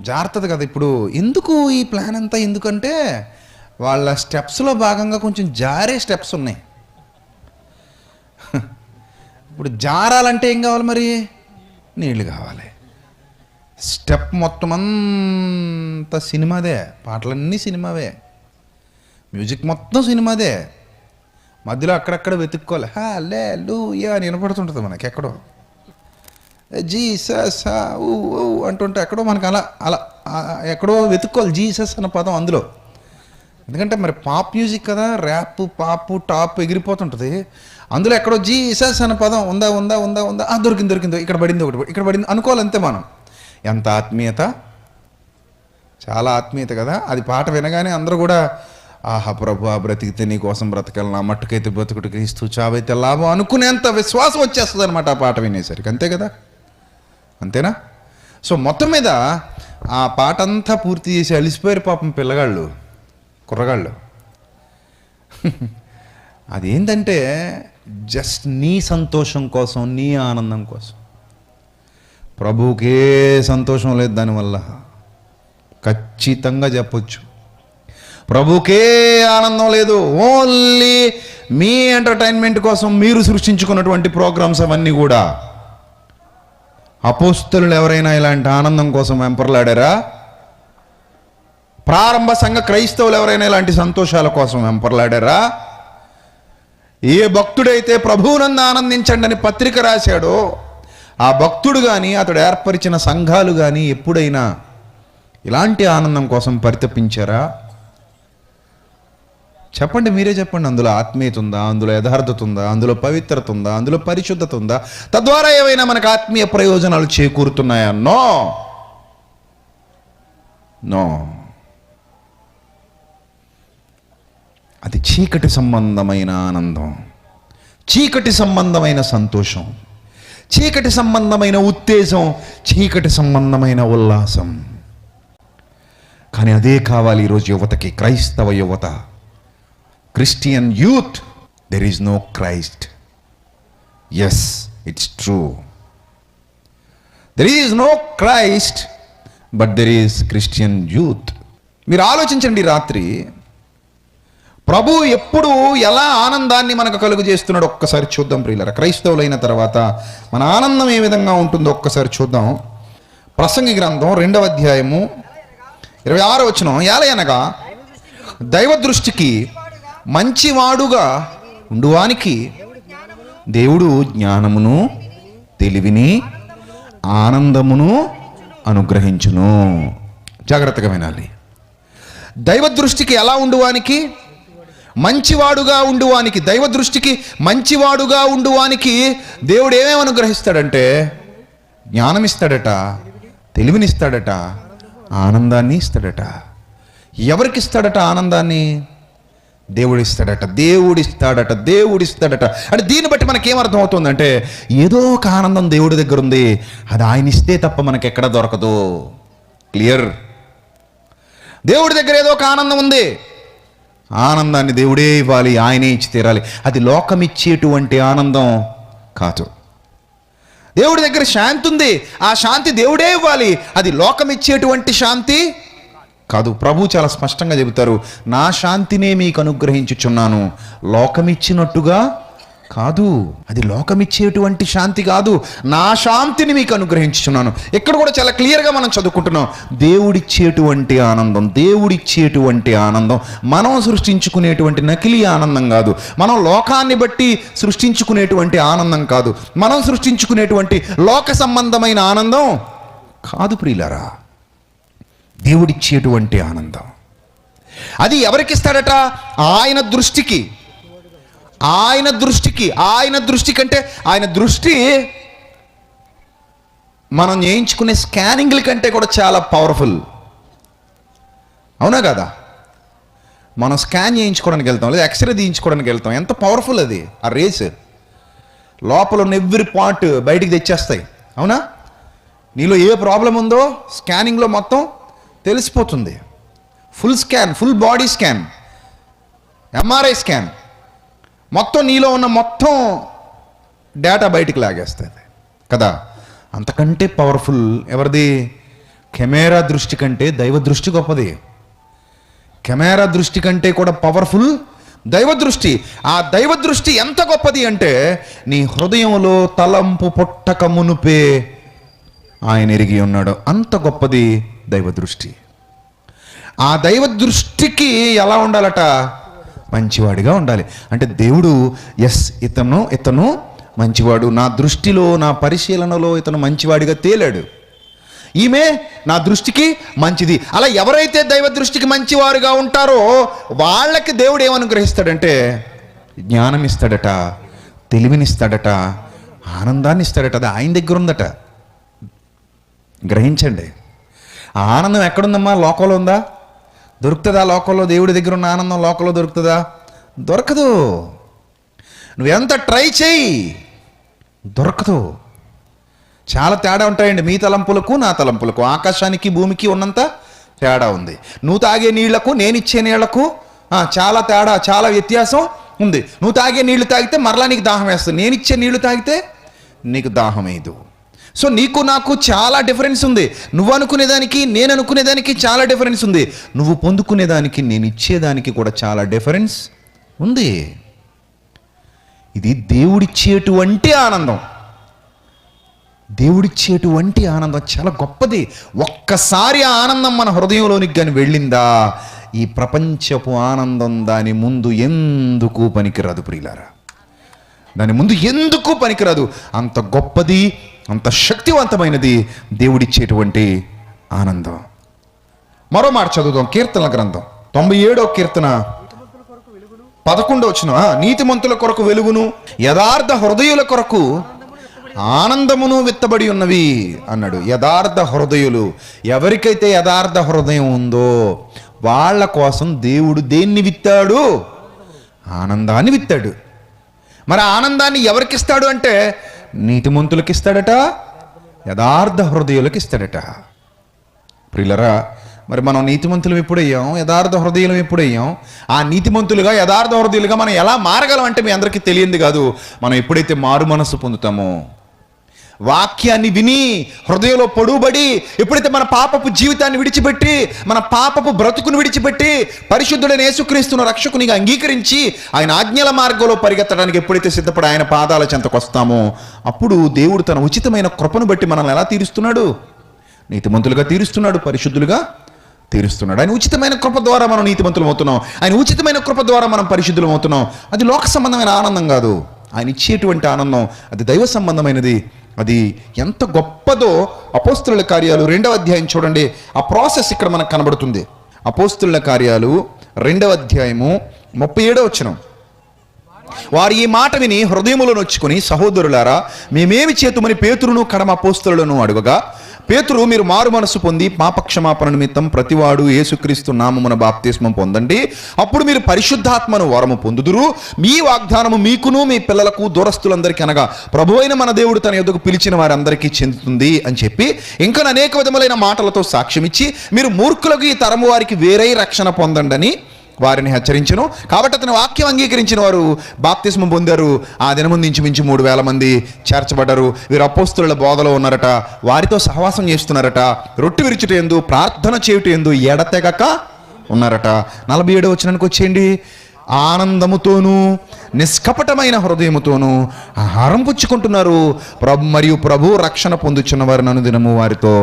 జాగ్రత్తది కదా. ఇప్పుడు ఎందుకు ఈ ప్లాన్ అంతా? ఎందుకంటే వాళ్ళ స్టెప్స్లో భాగంగా కొంచెం జారే స్టెప్స్ ఉన్నాయి. ఇప్పుడు జారాలంటే ఏం కావాలి మరి? నీళ్ళు కావాలి. స్టెప్ మొత్తం అంతా సినిమాదే, పాటలన్నీ సినిమావే, మ్యూజిక్ మొత్తం సినిమాదే. మధ్యలో అక్కడక్కడ వెతుక్కోవాలి, హల్లెలూయా అని వినపడుతుంటుంది మనకి. ఎక్కడో జీసస్ అంటుంటే ఎక్కడో మనకు అలా అలా ఎక్కడో వెతుక్కోవాలి జీసస్ అన్న పదం అందులో. ఎందుకంటే మరి పాప్ మ్యూజిక్ కదా, ర్యాప్, పాపు, టాప్ ఎగిరిపోతుంటుంది. అందులో ఎక్కడో జీసస్ అన్న పదం ఉందా ఉందా ఉందా ఉందా దొరికిందో ఇక్కడ పడింది, ఒకటి ఇక్కడ పడింది అనుకోవాలంతే మనం. ఎంత ఆత్మీయత, చాలా ఆత్మీయత కదా. అది పాట వినగానే అందరూ కూడా ఆహా ప్రభు, ఆ బ్రతికితే నీ కోసం బ్రతకాలి, నా మట్టుకైతే బ్రతుకుడు క్రీస్తు, చావైతే లాభం అనుకునేంత విశ్వాసం వచ్చేస్తుంది అనమాట ఆ పాట వినేసరికి. అంతే కదా, అంతేనా? సో మొత్తం మీద ఆ పాట అంతా పూర్తి చేసి అలిసిపోయారు పాపం కుర్రగాళ్ళు. అదేంటంటే జస్ట్ నీ సంతోషం కోసం, నీ ఆనందం కోసం. ప్రభువుకే సంతోషం లేదు దానివల్ల, ఖచ్చితంగా చెప్పొచ్చు. ప్రభువుకే ఆనందం లేదు. ఓన్లీ మీ ఎంటర్టైన్మెంట్ కోసం మీరు సృష్టించుకున్నటువంటి ప్రోగ్రామ్స్ అవన్నీ కూడా. అపోస్తలులు ఎవరైనా ఇలాంటి ఆనందం కోసం వెంపర్లాడారా? ప్రారంభ సంఘ క్రైస్తవులు ఎవరైనా ఇలాంటి సంతోషాల కోసం వెంపర్లాడారా? ఏ భక్తుడైతే ప్రభువునందు ఆనందించండి అని పత్రిక రాశాడో ఆ భక్తుడు కానీ, అతడు ఏర్పరిచిన సంఘాలు కానీ ఎప్పుడైనా ఇలాంటి ఆనందం కోసం పరితపించారా? చెప్పండి, మీరే చెప్పండి. అందులో ఆత్మీయత ఉందా? అందులో యథార్థత ఉందా? అందులో పవిత్రత ఉందా? అందులో పరిశుద్ధత ఉందా? తద్వారా ఏవైనా మనకు ఆత్మీయ ప్రయోజనాలు చేకూరుతున్నాయా? నో. అది చీకటి సంబంధమైన ఆనందం, చీకటి సంబంధమైన సంతోషం, చీకటి సంబంధమైన ఉత్తేజం, చీకటి సంబంధమైన ఉల్లాసం. కానీ అదే కావాలి ఈరోజు యువతకి, క్రైస్తవ యువత, Christian youth. There is no Christ. Yes, it's true. There is no Christ, but there is Christian youth. మీరు ఆలోచించండి, రాత్రి ప్రభు ఎప్పుడు ఎలా ఆనందాన్ని మనకు కలుగు చేస్తున్నాడు ఒక్కసారి చూద్దాం ప్రియులారా. క్రైస్తవులైన తర్వాత మన ఆనందం ఏ విధంగా ఉంటుందో ఒక్కసారి చూద్దాం. ప్రసంగి గ్రంథం 2వ అధ్యాయము 26వ వచనం. ఏలయనగా దైవ దృష్టికి మంచివాడుగా ఉండువానికి దేవుడు జ్ఞానమును, తెలివిని, ఆనందమును అనుగ్రహించును. జాగ్రత్తగా వినాలి. దైవ దృష్టికి ఎలా ఉండువానికి? మంచివాడుగా ఉండువానికి. దైవ దృష్టికి మంచివాడుగా ఉండువానికి దేవుడు ఏమేమి అనుగ్రహిస్తాడంటే జ్ఞానం ఇస్తాడట, తెలివినిస్తాడట, ఆనందాన్ని ఇస్తాడట. ఎవరికి ఇస్తాడట ఆనందాన్ని? దేవుడిస్తాడట, దేవుడిస్తాడట, దేవుడిస్తాడట. అంటే దీన్ని బట్టి మనకేమర్థం అవుతుందంటే ఏదో ఒక ఆనందం దేవుడి దగ్గర ఉంది, అది ఆయన ఇస్తే తప్ప మనకి ఎక్కడ దొరకదు. క్లియర్. దేవుడి దగ్గర ఏదో ఒక ఆనందం ఉంది, ఆనందాన్ని దేవుడే ఇవ్వాలి, ఆయనే ఇచ్చి తీరాలి. అది లోకం ఇచ్చేటువంటి ఆనందం కాదు. దేవుడి దగ్గర శాంతి ఉంది, ఆ శాంతి దేవుడే ఇవ్వాలి, అది లోకం ఇచ్చేటువంటి శాంతి కాదు. ప్రభు చాలా స్పష్టంగా చెబుతారు, నా శాంతినే మీకు అనుగ్రహించుచున్నాను, లోకమిచ్చినట్టుగా కాదు. అది లోకమిచ్చేటువంటి శాంతి కాదు, నా శాంతిని మీకు అనుగ్రహించుచున్నాను. ఇక్కడ కూడా చాలా క్లియర్గా మనం చదువుకుంటున్నాం. దేవుడిచ్చేటువంటి ఆనందం, దేవుడిచ్చేటువంటి ఆనందం, మనం సృష్టించుకునేటువంటి నకిలీ ఆనందం కాదు, మనం లోకాన్ని బట్టి సృష్టించుకునేటువంటి ఆనందం కాదు, మనం సృష్టించుకునేటువంటి లోక సంబంధమైన ఆనందం కాదు ప్రియులారా. దేవుడిచ్చేటువంటి ఆనందం. అది ఎవరికిస్తాడట? ఆయన దృష్టికి. ఆయన దృష్టికి, ఆయన దృష్టి కంటే, ఆయన దృష్టి మనం చేయించుకునే స్కానింగ్ల కంటే కూడా చాలా పవర్ఫుల్. అవునా కదా? మనం స్కాన్ చేయించుకోవడానికి వెళ్తాం, లేదా ఎక్స్రే తీయించుకోవడానికి వెళ్తాం, ఎంత పవర్ఫుల్ అది. ఆ రేస్ లోపల ఉన్న ఎవ్రీ పార్ట్ బయటికి తెచ్చేస్తాయి. అవునా? నీలో ఏ ప్రాబ్లం ఉందో స్కానింగ్లో మొత్తం తెలిసిపోతుంది. Full scan, full body scan, MRI scan, మొత్తం నీలో ఉన్న మొత్తం డేటా బయటికి లాగేస్తుంది కదా. అంతకంటే పవర్ఫుల్ ఎవరిది? కెమెరా దృష్టి కంటే దైవ దృష్టి గొప్పది. కెమెరా దృష్టి కంటే కూడా పవర్ఫుల్ దైవ దృష్టి. ఆ దైవ దృష్టి ఎంత గొప్పది అంటే నీ హృదయంలో తలంపు పుట్టక మునుపే ఆయన ఎరిగి ఉన్నాడు, అంత గొప్పది దైవ దృష్టి. ఆ దైవ దృష్టికి ఎలా ఉండాలట? మంచివాడిగా ఉండాలి. అంటే దేవుడు ఎస్, ఇతను మంచివాడు, నా దృష్టిలో, నా పరిశీలనలో ఇతను మంచివాడిగా తేలాడు, ఈమె నా దృష్టికి మంచిది. అలా ఎవరైతే దైవ దృష్టికి మంచివారుగా ఉంటారో వాళ్ళకి దేవుడు ఏమనుగ్రహిస్తాడంటే జ్ఞానం ఇస్తాడట, తెలివినిస్తాడట, ఆనందాన్ని ఇస్తాడట. అది ఆయన దగ్గర ఉందట. గ్రహించండి. ఆ ఆనందం ఎక్కడుందమ్మా? లోకంలో ఉందా? దొరుకుతుందా లోకంలో? దేవుడి దగ్గర ఉన్న ఆనందం లోకంలో దొరుకుతుందా? దొరకదు. నువ్వెంత ట్రై చేయి, దొరకదు. చాలా తేడా ఉంటాయండి మీ తలంపులకు నా తలంపులకు. ఆకాశానికి భూమికి ఉన్నంత తేడా ఉంది. నువ్వు తాగే నీళ్లకు నేను ఇచ్చే నీళ్లకు చాలా తేడా, చాలా వ్యత్యాసం ఉంది. నువ్వు తాగే నీళ్లు తాగితే మరలా నీకు దాహం వేస్తుంది, నేను ఇచ్చే నీళ్లు తాగితే నీకు దాహం వేయదు. సో నీకు నాకు చాలా డిఫరెన్స్ ఉంది. నువ్వు అనుకునేదానికి నేను అనుకునేదానికి చాలా డిఫరెన్స్ ఉంది. నువ్వు పొందుకునేదానికి నేను ఇచ్చేదానికి కూడా చాలా డిఫరెన్స్ ఉంది. ఇది దేవుడిచ్చేటువంటి ఆనందం. దేవుడిచ్చేటువంటి ఆనందం చాలా గొప్పది. ఒక్కసారి ఆ ఆనందం మన హృదయంలోనికి కానీ వెళ్ళిందా, ఈ ప్రపంచపు ఆనందం దాని ముందు ఎందుకు పనికిరాదు ప్రియులారా. దాని ముందు ఎందుకు పనికిరాదు. అంత గొప్పది, అంత శక్తివంతమైనది దేవుడిచ్చేటువంటి ఆనందం. మరో మాట చదువుదాం. కీర్తనల గ్రంథం 97వ కీర్తన 11వ వచనం. నీతిమంతుల కొరకు వెలుగును, యథార్థ హృదయుల కొరకు ఆనందమును విత్తబడి ఉన్నవి అన్నాడు. యథార్థ హృదయులు, ఎవరికైతే యథార్థ హృదయం ఉందో వాళ్ళ కోసం దేవుడు దేన్ని విత్తాడు? ఆనందాన్ని విత్తాడు. మరి ఆనందాన్ని ఎవరికి ఇస్తాడు అంటే నీతిమంతులకు ఇస్తాడట, యథార్థ హృదయులకు ఇస్తాడట. ప్రియులరా, మరి మనం నీతిమంతులు ఎప్పుడయ్యాం, యథార్థ హృదయం ఎప్పుడయ్యాం? ఆ నీతిమంతులుగా యథార్థ హృదయులుగా మనం ఎలా మారగలం అంటే మీ అందరికీ తెలియంది కాదు. మనం ఎప్పుడైతే మారు మనస్సు పొందుతామో, వాక్యాన్ని విని హృదయంలో పొడుబడి, ఎప్పుడైతే మన పాపపు జీవితాన్ని విడిచిపెట్టి, మన పాపపు బ్రతుకును విడిచిపెట్టి పరిశుద్ధుడైన యేసుక్రీస్తును రక్షకునిగా అంగీకరించి ఆయన ఆజ్ఞల మార్గంలో పరిగెత్తడానికి ఎప్పుడైతే సిద్ధపడి ఆయన పాదాల చెంతకు వస్తామో, అప్పుడు దేవుడు తన ఉచితమైన కృపను బట్టి మనల్ని ఎలా తీరుస్తున్నాడు? నీతిమంతులుగా తీరుస్తున్నాడు, పరిశుద్ధులుగా తీరుస్తున్నాడు. ఆయన ఉచితమైన కృప ద్వారా మనం నీతిమంతులం అవుతున్నాం. ఆయన ఉచితమైన కృప ద్వారా మనం పరిశుద్ధులం అవుతున్నాం. అది లోక సంబంధమైన ఆనందం కాదు, ఆయన ఇచ్చేటువంటి ఆనందం అది దైవ సంబంధమైనది. అది ఎంత గొప్పదో అపోస్తుల కార్యాలు 2వ అధ్యాయం చూడండి. ఆ ప్రాసెస్ ఇక్కడ మనకు కనబడుతుంది. అపోస్తుల కార్యాలు 2వ అధ్యాయము 37వ వచనం. వారు ఈ మాట విని హృదయములో నొచ్చుకుని, సహోదరులారా, మేమేమి చేతుమని పేతురును కడమ అపోస్తలులను అడుగగా, పేతురు, మీరు మారు మనసు పొంది పాపక్షమాపణ నిమిత్తం ప్రతివాడు యేసుక్రీస్తు నామమున బాప్తిస్మం పొందండి, అప్పుడు మీరు పరిశుద్ధాత్మను వరము పొందుదురు. మీ వాగ్దానము మీకును మీ పిల్లలకు దూరస్తులందరికీ, అనగా ప్రభువైన మన దేవుడు తన యొద్దకు పిలిచిన వారందరికీ చెందుతుంది అని చెప్పి ఇంకా అనేక విధములైన మాటలతో సాక్ష్యమిచ్చి, మీరు మూర్ఖులకు ఈ తరము వారికి వేరే రక్షణ పొందండి వారిని హెచ్చరించను. కాబట్టి అతని వాక్యం అంగీకరించిన వారు బాప్తిస్మం పొందారు. ఆ దినముందు ఇంచుమించు 3,000 మంది చేర్చబడ్డారు. వీరు అపోస్తుల బోధలో ఉన్నారట, వారితో సహవాసం చేస్తున్నారట, రొట్టె విరుచుట యందు ప్రార్థన చేయుట యందు ఎడతెగక ఉన్నారట. 47వ వచనానికి వచ్చేయండి. ఆనందముతోనూ నిష్కపటమైన హృదయముతోనూ ఆహారం పుచ్చుకుంటున్నారు, మరియు ప్రభు రక్షణ పొందుచున్న వారిని అనుదినము వారితో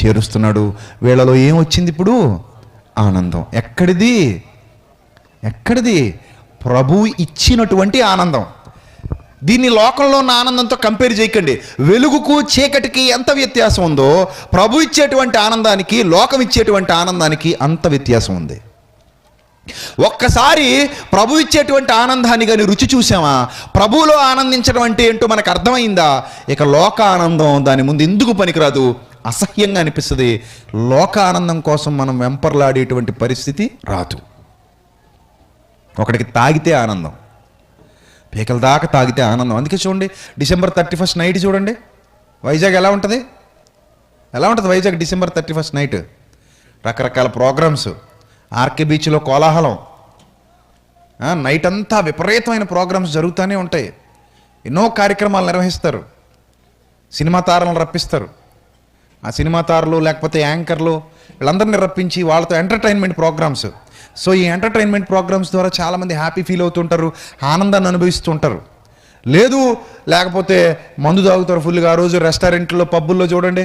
చేరుస్తున్నాడు. వీళ్ళలో ఏం వచ్చింది ఇప్పుడు? ఆనందం. ఎక్కడిది? ప్రభు ఇచ్చినటువంటి ఆనందం. దీన్ని లోకంలో ఉన్న ఆనందంతో కంపేర్ చేయకండి. వెలుగుకు చీకటికి ఎంత వ్యత్యాసం ఉందో, ప్రభు ఇచ్చేటువంటి ఆనందానికి లోకం ఇచ్చేటువంటి ఆనందానికి అంత వ్యత్యాసం ఉంది. ఒక్కసారి ప్రభు ఇచ్చేటువంటి ఆనందాన్ని కానీ రుచి చూసామా, ప్రభువులో ఆనందించడం అంటే ఏంటో మనకు అర్థమైందా, ఇక లోక ఆనందం దాని ముందు ఎందుకు పనికిరాదు, అసహ్యంగా అనిపిస్తుంది. లోక ఆనందం కోసం మనం వెంపర్లాడేటువంటి పరిస్థితి రాదు. ఒకడికి తాగితే ఆనందం, పీకల దాకా తాగితే ఆనందం. అందుకే చూడండి, December 31 నైట్ చూడండి వైజాగ్ ఎలా ఉంటుంది వైజాగ్ December 31 నైట్. రకరకాల ప్రోగ్రామ్స్, ఆర్కే బీచ్లో కోలాహలం, నైట్ అంతా విపరీతమైన ప్రోగ్రామ్స్ జరుగుతూనే ఉంటాయి. ఎన్నో కార్యక్రమాలు నిర్వహిస్తారు, సినిమా తారలను రప్పిస్తారు. ఆ సినిమా తారలు లేకపోతే యాంకర్లు వీళ్ళందరినీ రప్పించి వాళ్ళతో ఎంటర్టైన్మెంట్ ప్రోగ్రామ్స్. సో ఈ ఎంటర్టైన్మెంట్ ప్రోగ్రామ్స్ ద్వారా చాలామంది హ్యాపీ ఫీల్ అవుతుంటారు, ఆనందాన్ని అనుభవిస్తుంటారు. లేకపోతే మందు తాగుతారు ఫుల్గా. ఆ రోజు రెస్టారెంట్లో, పబ్బుల్లో చూడండి,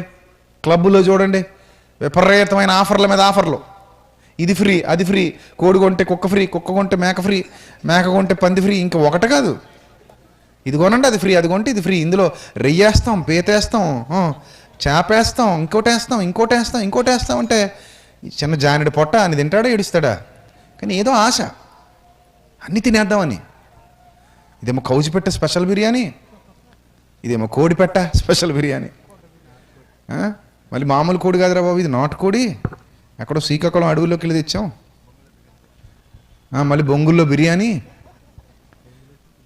క్లబ్బుల్లో చూడండి, విపరీతమైన ఆఫర్ల మీద ఆఫర్లు. ఇది ఫ్రీ, అది ఫ్రీ, కోడి కొంటే కుక్క ఫ్రీ, కుక్క కొంటే మేక ఫ్రీ, మేక కొంటే పంది ఫ్రీ. ఇంకా ఒకటి కాదు, ఇది కొనండి అది ఫ్రీ, అది కొంటే ఇది ఫ్రీ. ఇందులో రెయ్యేస్తాం, పీతేస్తాం, చేపేస్తాం, ఇంకోటి వేస్తాం అంటే చిన్న జానెడు పొట్ట అని తింటాడా, ఏడుస్తాడా? కానీ ఏదో ఆశ, అన్నీ తినేద్దామని. ఇదేమో కౌజిపెట్ట స్పెషల్ బిర్యానీ, ఇదేమో కోడిపెట్ట స్పెషల్ బిర్యానీ. మళ్ళీ మామూలు కోడి కాదురా బాబు, ఇది నాటుకోడి, ఎక్కడో శ్రీకాకుళం అడవుల్లోకి వెళ్ళి తెచ్చాం. మళ్ళీ బొంగుల్లో బిర్యానీ,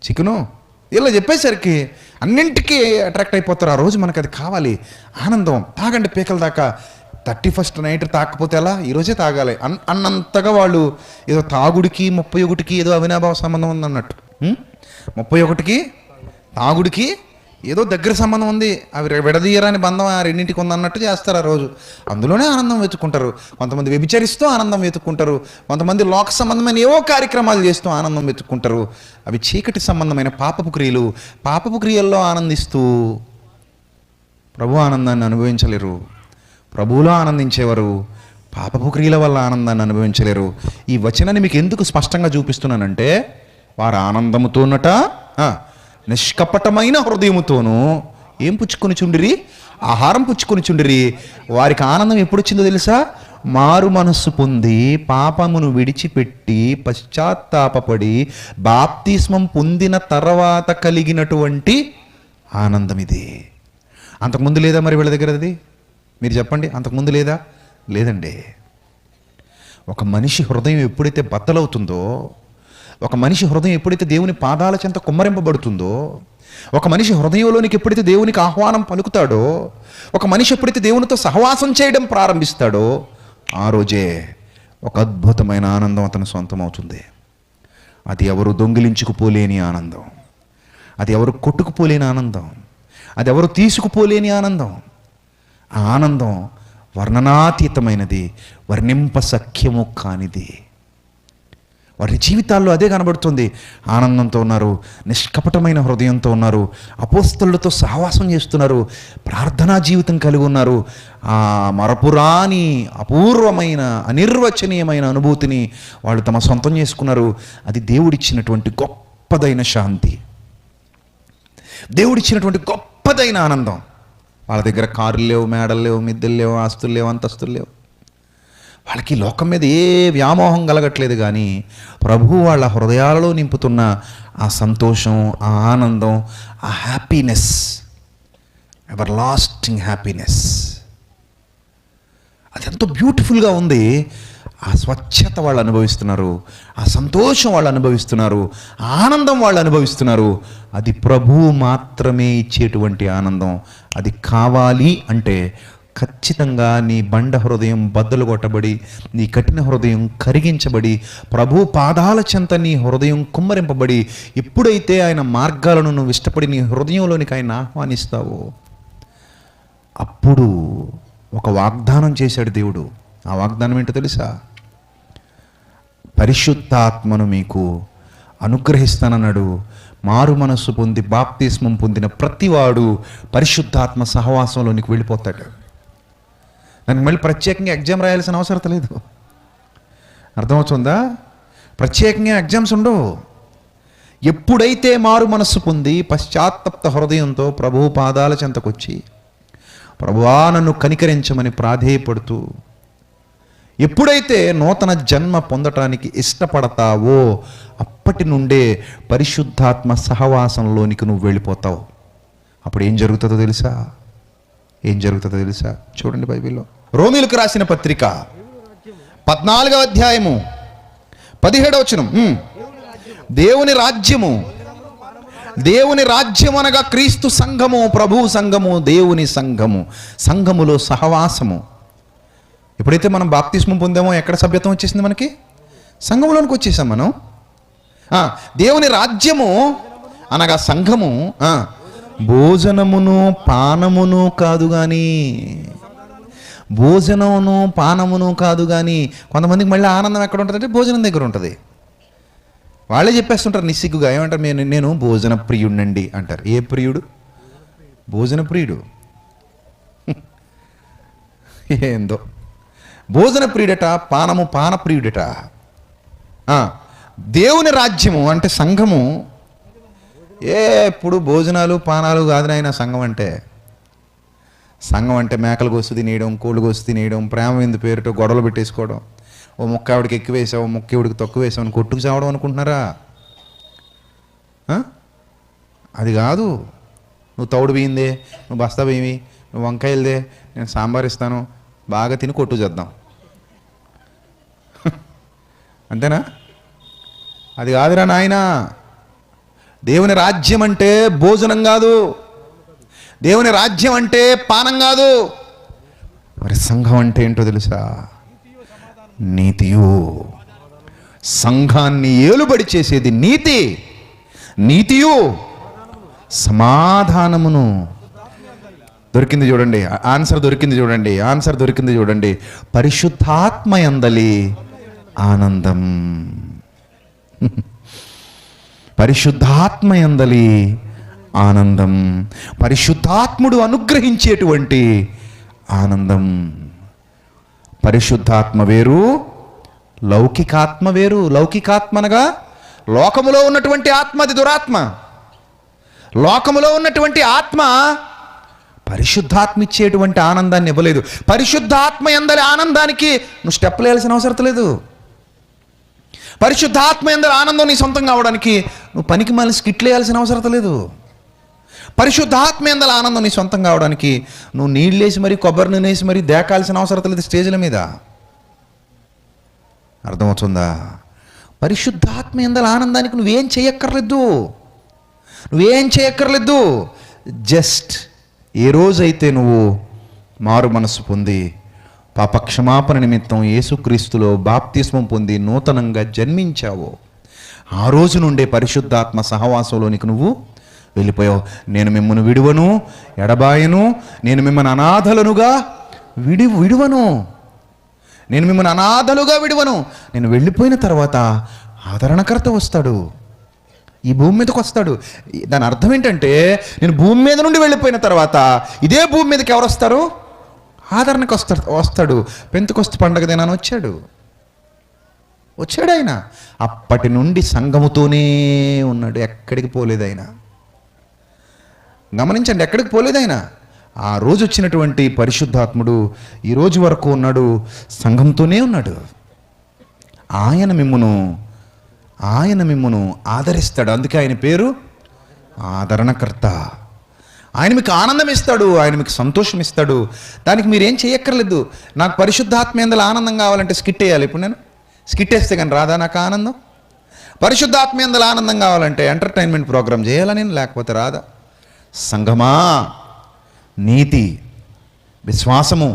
చికెను, ఇలా చెప్పేసరికి అన్నింటికీ అట్రాక్ట్ అయిపోతారు. ఆ రోజు మనకు అది కావాలి, ఆనందం. తాగండి పీకల దాకా. 31 నైట్ తాకపోతే ఎలా, ఈరోజే తాగాలి అన్నంతగా వాళ్ళు ఏదో తాగుడికి 31కి ఏదో అవినాభావ సంబంధం ఉంది అన్నట్టు. 31కి తాగుడికి ఏదో దగ్గర సంబంధం ఉంది, అవి విడదీయరాని బంధం ఆ రెండింటికి ఉందన్నట్టు చేస్తారు. ఆ రోజు అందులోనే ఆనందం వెతుక్కుంటారు. కొంతమంది వ్యభిచరిస్తూ ఆనందం వెతుక్కుంటారు, కొంతమంది లోక సంబంధమైన ఏవో కార్యక్రమాలు చేస్తూ ఆనందం వెతుక్కుంటారు. అవి చీకటి సంబంధమైన పాపపు క్రియలు. పాపపు క్రియల్లో ఆనందిస్తూ ప్రభు ఆనందాన్ని అనుభవించలేరు. ప్రభువులో ఆనందించేవారు పాపపు క్రియల వల్ల ఆనందాన్ని అనుభవించలేరు. ఈ వచనాన్ని మీకు ఎందుకు స్పష్టంగా చూపిస్తున్నానంటే, వారు ఆనందముతోనట నిష్కపటమైన హృదయముతోనూ ఏం పుచ్చుకొని చుండిరి? ఆహారం పుచ్చుకొని చుండిరి. వారికి ఆనందం ఎప్పుడు వచ్చిందో తెలుసా? మారు మనస్సు పొంది పాపమును విడిచిపెట్టి పశ్చాత్తాపపడి బాప్తిస్మం పొందిన తర్వాత కలిగినటువంటి ఆనందం ఇది. అంతకుముందు లేదా మరి వీళ్ళ దగ్గర? అది మీరు చెప్పండి, అంతకుముందు లేదా? లేదండి. ఒక మనిషి హృదయం ఎప్పుడైతే బద్దలవుతుందో, ఒక మనిషి హృదయం ఎప్పుడైతే దేవుని పాదాల చెంత కుమ్మరింపబడుతుందో, ఒక మనిషి హృదయంలోనికి ఎప్పుడైతే దేవునికి ఆహ్వానం పలుకుతాడో, ఒక మనిషి ఎప్పుడైతే దేవునితో సహవాసం చేయడం ప్రారంభిస్తాడో, ఆ రోజే ఒక అద్భుతమైన ఆనందం అతని సొంతం అవుతుంది. అది ఎవరు దొంగిలించుకుపోలేని ఆనందం, అది ఎవరు కొట్టుకుపోలేని ఆనందం, అది ఎవరు తీసుకుపోలేని ఆనందం. ఆ ఆనందం వర్ణనాతీతమైనది, వర్ణింప సఖ్యము కానిది. వారి జీవితాల్లో అదే కనబడుతుంది. ఆనందంతో ఉన్నారు, నిష్కపటమైన హృదయంతో ఉన్నారు, అపోస్తలులతో సహవాసం చేస్తున్నారు, ప్రార్థనా జీవితం కలిగి ఉన్నారు. ఆ మరపురాని అపూర్వమైన అనిర్వచనీయమైన అనుభూతిని వాళ్ళు తమ సొంతం చేసుకున్నారు. అది దేవుడిచ్చినటువంటి గొప్పదైన శాంతి, దేవుడిచ్చినటువంటి గొప్పదైన ఆనందం. వాళ్ళ దగ్గర కార్లు లేవు, మేడలు లేవు, మిద్దెలు లేవు, ఆస్తులు లేవు, అంతస్తులు లేవు. వాళ్ళకి లోకం మీద ఏ వ్యామోహం కలగట్లేదు. కానీ ప్రభువు వాళ్ళ హృదయాలలో నింపుతున్న ఆ సంతోషం, ఆ ఆనందం, ఆ హ్యాపీనెస్, ఎవర్ లాస్టింగ్ హ్యాపీనెస్, అది ఎంతో బ్యూటిఫుల్గా ఉంది. ఆ స్వచ్ఛత వాళ్ళు అనుభవిస్తున్నారు, ఆ సంతోషం వాళ్ళు అనుభవిస్తున్నారు, ఆనందం వాళ్ళు అనుభవిస్తున్నారు. అది ప్రభువు మాత్రమే ఇచ్చేటువంటి ఆనందం. అది కావాలి అంటే ఖచ్చితంగా నీ బండ హృదయం బద్దలు కొట్టబడి, నీ కఠిన హృదయం కరిగించబడి, ప్రభు పాదాల చెంత నీ హృదయం కుమ్మరింపబడి, ఎప్పుడైతే ఆయన మార్గాలను నువ్వు ఇష్టపడి నీ హృదయంలోనికి ఆయన ఆహ్వానిస్తావో, అప్పుడు ఒక వాగ్దానం చేశాడు దేవుడు. ఆ వాగ్దానం ఏంటో తెలుసా? పరిశుద్ధాత్మను మీకు అనుగ్రహిస్తానన్నాడు. మారు మనస్సు పొంది బాప్తిస్మం పొందిన ప్రతివాడు పరిశుద్ధాత్మ సహవాసంలోనికి వెళ్ళిపోతాడు. దానికి మళ్ళీ ప్రత్యేకంగా ఎగ్జామ్ రాయాల్సిన అవసరం లేదు. అర్థమవుతుందా? ప్రత్యేకంగా ఎగ్జామ్స్ ఉండవు. ఎప్పుడైతే మారు మనస్సు పొంది పశ్చాత్తప్త హృదయంతో ప్రభువు పాదాల చెంతకొచ్చి, ప్రభువా నన్ను కనికరించమని ప్రాధేయపడుతూ ఎప్పుడైతే నూతన జన్మ పొందటానికి ఇష్టపడతావో, అప్పటి నుండే పరిశుద్ధాత్మ సహవాసంలోనికి నువ్వు వెళ్ళిపోతావు. అప్పుడు ఏం జరుగుతుందో తెలుసా? ఏం జరుగుతుందో తెలుసా? చూడండి బైబిల్లో రోమీలకు రాసిన పత్రిక 14వ అధ్యాయము 17వ వచనం. దేవుని రాజ్యము, దేవుని రాజ్యం అనగా క్రీస్తు సంఘము, ప్రభువు సంఘము, దేవుని సంఘము, సంఘములో సహవాసము. ఎప్పుడైతే మనం బాప్తిస్మం పొందామో ఎక్కడ సభ్యత్వం వచ్చేసింది? మనకి సంఘములోనికి వచ్చేసాం మనం. దేవుని రాజ్యము అనగా సంఘము భోజనమును పానమును కాదు కానీ, భోజనమును పానమును కాదు కానీ. కొంతమందికి మళ్ళీ ఆనందం ఎక్కడ ఉంటుందంటే భోజనం దగ్గర ఉంటుంది. వాళ్ళే చెప్పేస్తుంటారు నిస్సిగ్గుగా, ఏమంటారు? నేను భోజన ప్రియుడినండి అంటారు. ఏ ప్రియుడు? భోజన ప్రియుడు. ఏందో భోజన ప్రియుడట, పాన ప్రియుడట. దేవుని రాజ్యము అంటే సంఘము ఎప్పుడు భోజనాలు పానాలు కాదు నాయన. సంఘం అంటే మేకలు కోసి తినేయడం, కోళ్ళు కోసి తినేయడం, ప్రేమ విందు పేరుతో గొడవలు పెట్టేసుకోవడం, ఓ ముక్క ఆవిడికి ఎక్కువ వేసావు, ముక్క ఆవిడికి తక్కువ వేసావు అని కొట్టుకు చావడం అనుకుంటున్నారా? అది కాదు. నువ్వు తౌడు బియ్యిందే, నువ్వు బస్తా బియ్యమి, నువ్వు వంకాయలదే, నేను సాంబార్ ఇస్తాను, బాగా తిని కొట్టు చేద్దాం. అంతేనా? అది కాదురా నాయనా. దేవుని రాజ్యం అంటే భోజనం కాదు, దేవుని రాజ్యం అంటే పానం కాదు. మరి సంఘం అంటే ఏంటో తెలుసా? నీతియు. సంఘాన్ని ఏలుబడి చేసేది నీతి, నీతియు సమాధానమును. దొరికింది చూడండి ఆన్సర్, దొరికింది చూడండి. పరిశుద్ధాత్మ యందలి ఆనందం. పరిశుద్ధాత్మ యందలి ఆనందం, పరిశుద్ధాత్ముడు అనుగ్రహించేటువంటి ఆనందం. పరిశుద్ధాత్మ వేరు, లౌకికాత్మ వేరు. లౌకికాత్మ అనగా లోకములో ఉన్నటువంటి ఆత్మ, అది దురాత్మ. లోకములో ఉన్నటువంటి ఆత్మ పరిశుద్ధాత్మ ఇచ్చేటువంటి ఆనందాన్ని ఇవ్వలేదు. పరిశుద్ధాత్మ యందలి ఆనందానికి నువ్వు స్టెప్పులు వేయాల్సిన అవసరం లేదు. పరిశుద్ధాత్మ యందలి ఆనందం నీ సొంతం కావడానికి నువ్వు పనికి మళ్ళీ స్కిట్లు వేయాల్సిన అవసరం లేదు. పరిశుద్ధాత్మ యందలి ఆనందం నీ సొంతం కావడానికి నువ్వు నీళ్ళేసి మరి కొబ్బరి నూనె వేసి మరి దేకాల్సిన అవసరం లేదు స్టేజ్ల మీద. అర్థమవుతుందా? పరిశుద్ధాత్మ యందల ఆనందానికి నువ్వేం చేయక్కర్లేదు. జస్ట్ ఏ రోజైతే నువ్వు మారు మనసు పొంది పాపక్షమాపణ నిమిత్తం యేసుక్రీస్తులో బాప్తిస్మం పొంది నూతనంగా జన్మించావో ఆ రోజు నుండే పరిశుద్ధాత్మ సహవాసంలోనికి నువ్వు వెళ్ళిపోయావు. నేను మిమ్మల్ని విడువను, ఎడబాయను, నేను మిమ్మల్ని అనాథలుగా విడువను, నేను మిమ్మల్ని అనాథలుగా విడువను. నేను వెళ్ళిపోయిన తర్వాత ఆదరణకర్త వస్తాడు, ఈ భూమి మీదకి వస్తాడు. దాని అర్థం ఏంటంటే నేను భూమి మీద నుండి వెళ్ళిపోయిన తర్వాత ఇదే భూమి మీదకి ఎవరు వస్తారు? ఆదరణకు వస్తాడు. పెంతెకొస్తు పండగ దినాన వచ్చాడు ఆయన. అప్పటి నుండి సంఘముతోనే ఉన్నాడు, ఎక్కడికి పోలేదు ఆయన. గమనించండి, ఎక్కడికి పోలేదు ఆయన. ఆ రోజు వచ్చినటువంటి పరిశుద్ధాత్ముడు ఈ రోజు వరకు ఉన్నాడు, సంఘంతోనే ఉన్నాడు. ఆయన మిమ్మును ఆదరిస్తాడు. అందుకే ఆయన పేరు ఆదరణకర్త. ఆయన మీకు ఆనందం ఇస్తాడు, ఆయన మీకు సంతోషం ఇస్తాడు. దానికి మీరేం చేయక్కర్లేదు. నాకు పరిశుద్ధాత్మ యందల ఆనందం కావాలంటే స్కిట్ వేయాలి. ఇప్పుడు నేను స్కిట్ వేస్తే కానీ రాదా నాకు ఆనందం? పరిశుద్ధాత్మ యందల ఆనందం కావాలంటే ఎంటర్టైన్మెంట్ ప్రోగ్రామ్ చేయాలా నేను, లేకపోతే రాదా? సంఘమా, నీతి, విశ్వాసము,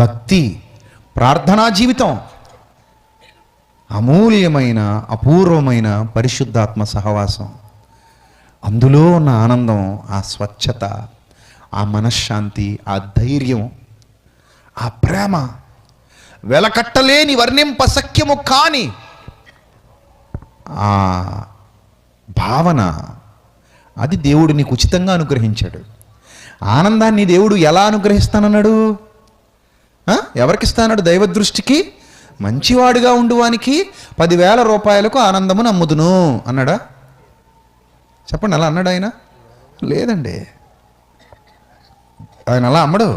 భక్తి, ప్రార్థనా జీవితం, అమూల్యమైన అపూర్వమైన పరిశుద్ధాత్మ సహవాసం, అందులో ఉన్న ఆనందం, ఆ స్వచ్ఛత, ఆ మనశ్శాంతి, ఆ ధైర్యం, ఆ ప్రేమ, వెలకట్టలేని వర్ణింపశక్యము కాని ఆ భావన, అది దేవుడు నీకు ఉచితంగా అనుగ్రహించాడు. ఆనందాన్ని దేవుడు ఎలా అనుగ్రహిస్తానన్నాడు? ఎవరికి ఇస్తానన్నాడు? దైవదృష్టికి మంచివాడుగా ఉండువానికి 10,000 రూపాయలకు ఆనందమును అమ్ముదును అన్నాడా? చెప్పండి, అలా అన్నాడు ఆయన? లేదండి, ఆయన అలా అమ్మడు.